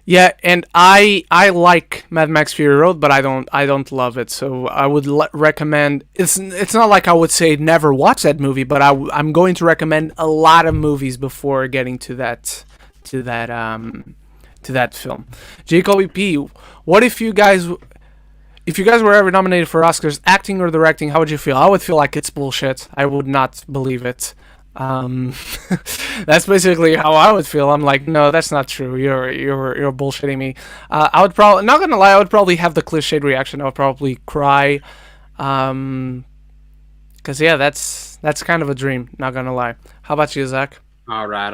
Yeah, and I like Mad Max Fury Road, but I don't love it. So I would recommend. It's not like I would say never watch that movie, but I'm going to recommend a lot of movies before getting to that film. Jacoby P, what if you guys were ever nominated for Oscars, acting or directing? How would you feel? I would feel like it's bullshit. I would not believe it. That's basically how I would feel. I'm like, no, that's not true. You're bullshitting me. I would probably, not gonna lie, I would probably have the cliched reaction. I would probably cry, cause yeah, that's kind of a dream. Not gonna lie. How about you, Zach? All right.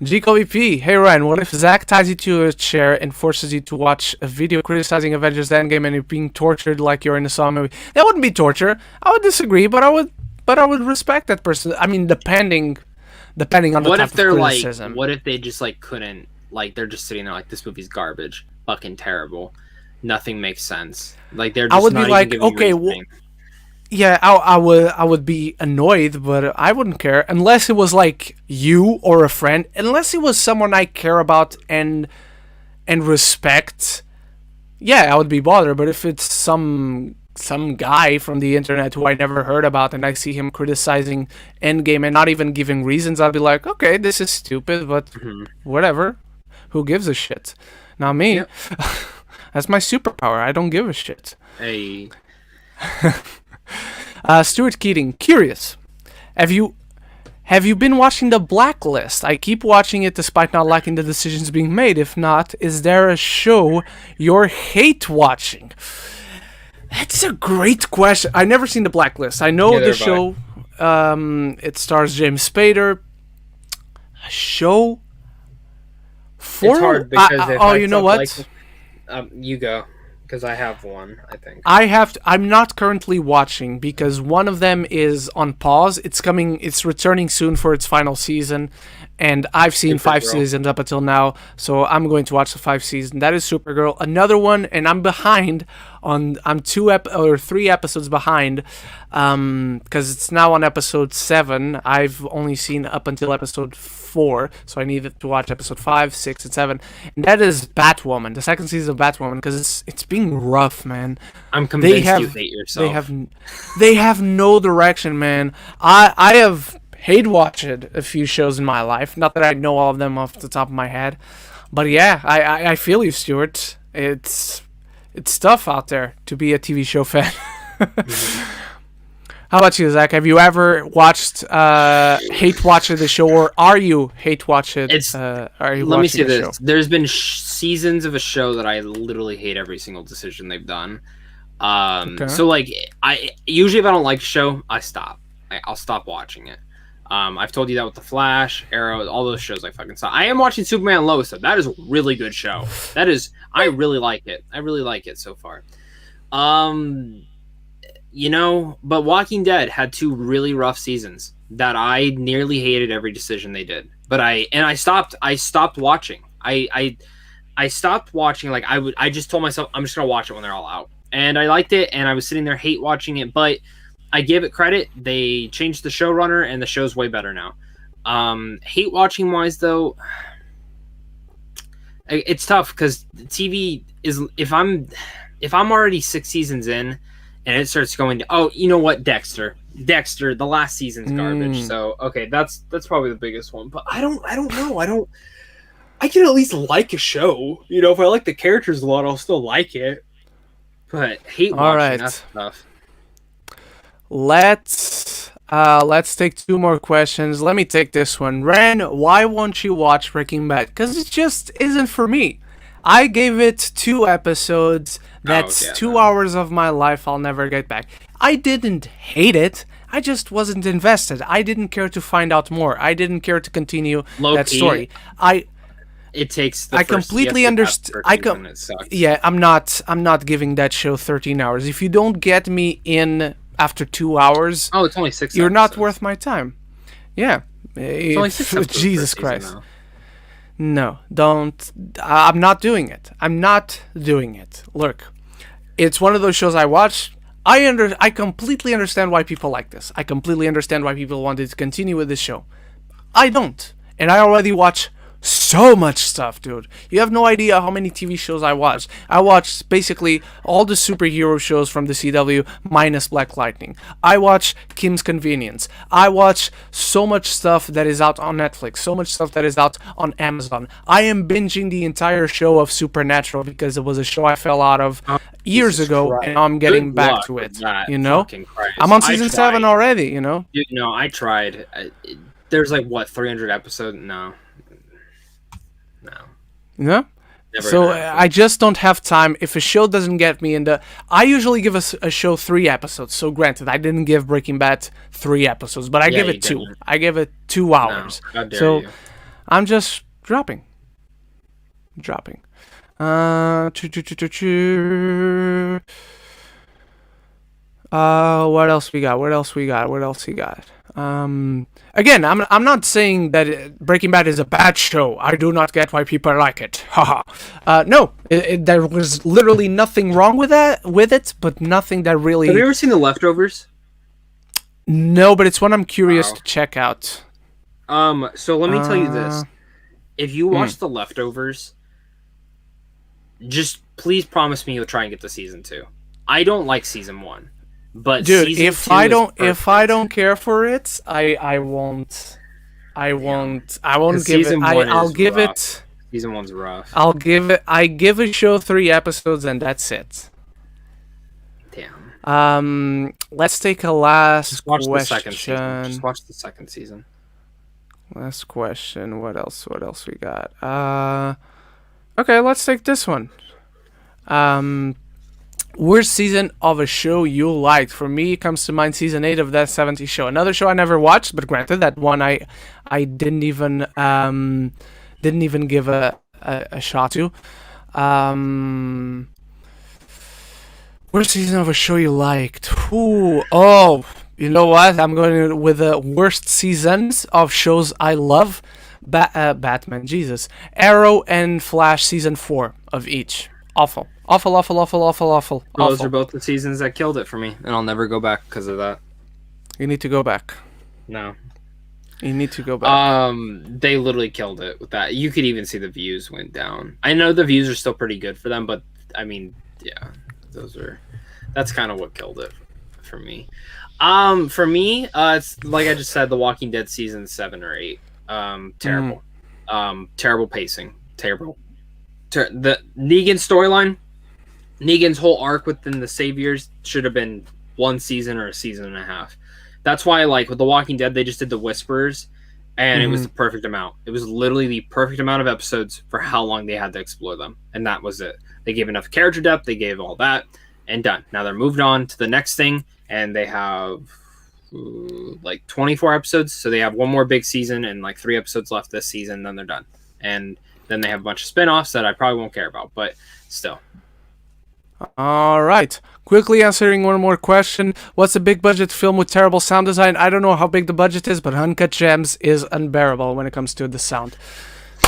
GKVP, hey Ryan, what if Zach ties you to a chair and forces you to watch a video criticizing Avengers Endgame and you're being tortured like you're in a Saw movie? That wouldn't be torture. I would disagree, but I would respect that person. I mean, depending on the type of criticism. What if they just like couldn't, like they're just sitting there like, this movie's garbage, fucking terrible, nothing makes sense. Like they're just I would not be like, even giving okay, yeah, I would be annoyed, but I wouldn't care unless it was like you or a friend. Unless it was someone I care about and respect. Yeah, I would be bothered. But if it's some guy from the internet who I never heard about and I see him criticizing Endgame and not even giving reasons, I'd be like, okay, this is stupid, but whatever. Who gives a shit? Not me. Yep. That's my superpower. I don't give a shit. Hey. Stuart Keating, curious. Have you been watching The Blacklist? I keep watching it despite not liking the decisions being made. If not, is there a show you're hate watching? That's a great question. I've never seen The Blacklist. I know the show. It stars James Spader. A show? It's hard because you know what? You go. Because I have one, I think. I'm not currently watching because one of them is on pause. It's returning soon for its final season, and I've seen five seasons up until now, so I'm going to watch the 5th season. That is Supergirl. Another one, and I'm behind on. I'm 3 episodes behind, because it's now on episode 7. I've only seen up until episode 4, so I needed to watch episode 5, 6, and 7. And that is Batwoman, the 2nd season of Batwoman, because it's being rough, man. I'm convinced you hate yourself. They have no direction, man. I have hate watched a few shows in my life. Not that I know all of them off the top of my head, but yeah, I feel you, Stuart. It's tough out there to be a TV show fan. How about you, Zach? Have you ever watched hate watched the show, or are you hate watched? Let me say this: show? There's been seasons of a show that I literally hate every single decision they've done. So like, I usually if I don't like a show, I stop. I'll stop watching it. I've told you that with The Flash, Arrow, all those shows I fucking saw. I am watching Superman and Lois, though. That is a really good show. I really like it. I really like it so far. But Walking Dead had 2 really rough seasons that I nearly hated every decision they did. But I stopped watching. I stopped watching. Like I just told myself I'm just gonna watch it when they're all out. And I liked it, and I was sitting there hate watching it, but I give it credit. They changed the showrunner, and the show's way better now. Hate watching wise, though, it's tough because TV is if I'm already 6 seasons in, and it starts going to, oh, you know what, Dexter, the last season's garbage. So okay, that's probably the biggest one. But I don't know. I can at least like a show. You know, if I like the characters a lot, I'll still like it. But hate watching that stuff. Let's take 2 more questions. Let me take this one. Ren, why won't you watch Breaking Bad? Because it just isn't for me. I gave it 2 episodes. That's 2 hours of my life I'll never get back. I didn't hate it. I just wasn't invested. I didn't care to find out more. I didn't care to continue that story. It takes. I completely understand. Yeah, I'm not giving that show 13 hours. If you don't get me in after 2 hours, it's only 6. You're not worth my time. Yeah, it's only 6 episodes. Jesus Christ. No, don't. I'm not doing it. I'm not doing it. Look, it's one of those shows I watch. I completely understand why people like this. I completely understand why people wanted to continue with this show. I don't, and I already watch so much stuff, dude. You have no idea how many TV shows I watch. I watch basically all the superhero shows from the CW minus Black Lightning. I watch Kim's Convenience. I watch so much stuff that is out on Netflix, so much stuff that is out on Amazon. I am binging the entire show of Supernatural because it was a show I fell out of years ago, and now I'm getting back to it. You know, I'm on season 7 already. You know, I tried. There's like 300 episodes? No. Yeah. So I just don't have time. If a show doesn't get me I usually give a show 3 episodes. So granted, I didn't give Breaking Bad 3 episodes, but I give it 2. Didn't. I give it 2 hours. No, how dare so you. I'm just dropping. What else we got? Again, I'm not saying that Breaking Bad is a bad show. I do not get why people like it. Haha. No, there was literally nothing wrong with it, but nothing that really. Have you ever seen The Leftovers? No, but it's one I'm curious to check out. So let me tell you this: if you watch The Leftovers, just please promise me you'll try and get to season 2. I don't like season 1. But dude, if I don't care for it, I won't give it. I'll give rough. it. Season 1's rough. I give a show 3 episodes and that's it. Damn. Let's take a last question. Just watch the second season. Last question. What else we got? Okay, let's take this one. Worst season of a show you liked? For me, it comes to mind season 8 of That 70s Show. Another show I never watched, but granted, that one I didn't even give a shot to. Worst season of a show you liked? You know what? I'm going with the worst seasons of shows I love. Batman, Jesus. Arrow and Flash season 4 of each. Awful. Those are both the seasons that killed it for me, and I'll never go back because of that. You need to go back. No. You need to go back. They literally killed it with that. You could even see the views went down. I know the views are still pretty good for them, but I mean, yeah, that's kind of what killed it for me. For me, it's like I just said, The Walking Dead season 7 or 8. Terrible. Terrible pacing. Terrible. The Negan storyline, Negan's whole arc within the Saviors should have been 1 season or a season and a half. That's why, like, with The Walking Dead, they just did the Whisperers, and it was the perfect amount. It was literally the perfect amount of episodes for how long they had to explore them, and that was it. They gave enough character depth, they gave all that, and done. Now they're moved on to the next thing, and they have like 24 episodes, so they have 1 more big season and like 3 episodes left this season, then they're done. And then they have a bunch of spin-offs that I probably won't care about, but still. All right. Quickly answering one more question. What's a big budget film with terrible sound design? I don't know how big the budget is, but Uncut Gems is unbearable when it comes to the sound.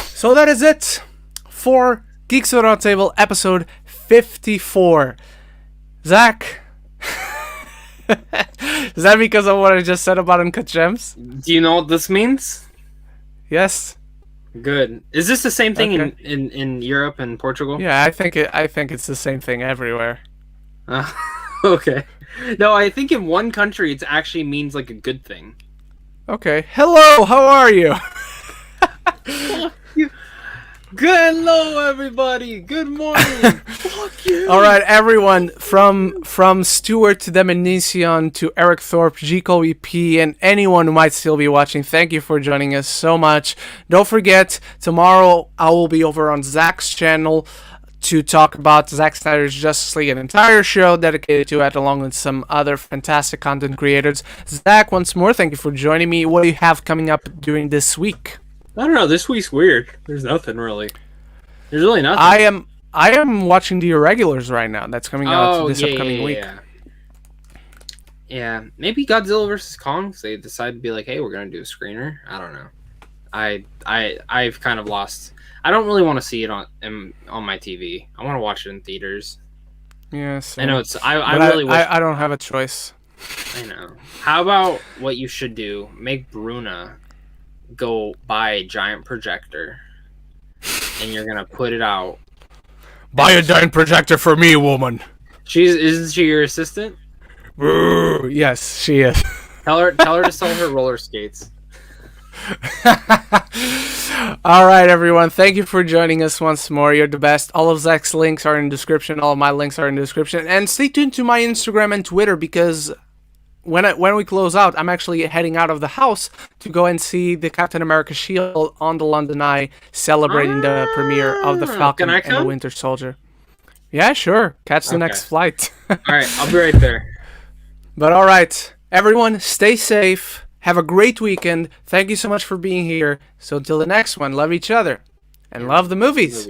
So that is it for Geeks of the Roundtable episode 54. Zach? Is that because of what I just said about Uncut Gems? Do you know what this means? Yes. Good. Is this the same thing in Europe and Portugal? Yeah, I think it's the same thing everywhere. Okay. No, I think in one country it actually means like a good thing. Okay. Hello, how are you? Hello, everybody. Good morning. Fuck you. All right, everyone, from Stuart to Demonition to Eric Thorpe, Gico EP, and anyone who might still be watching, thank you for joining us so much. Don't forget, tomorrow I will be over on Zach's channel to talk about Zack Snyder's Justice League, an entire show dedicated to it, along with some other fantastic content creators. Zach, once more, thank you for joining me. What do you have coming up during this week? I don't know. This week's weird. There's nothing really. There's really nothing. I am watching The Irregulars right now. That's coming out this upcoming week. Yeah, maybe Godzilla vs. Kong. They decide to be like, hey, we're gonna do a screener. I don't know. I've kind of lost. I don't really want to see it on my TV. I want to watch it in theaters. Yes. I know it's. I really wish. I don't have a choice. I know. How about what you should do? Make Bruna go buy a giant projector, and you're gonna put it out. Buy a giant projector for me, woman. Isn't she your assistant? Yes, she is. Tell her to sell her roller skates. All right, everyone. Thank you for joining us once more. You're the best. All of Zach's links are in the description. All of my links are in the description. And stay tuned to my Instagram and Twitter, because when we close out, I'm actually heading out of the house to go and see the Captain America Shield on the London Eye, celebrating the premiere of the Falcon and the Winter Soldier. Yeah, sure. Catch the next flight. All right, I'll be right there. But all right, everyone, stay safe. Have a great weekend. Thank you so much for being here. So until the next one, love each other and love the movies.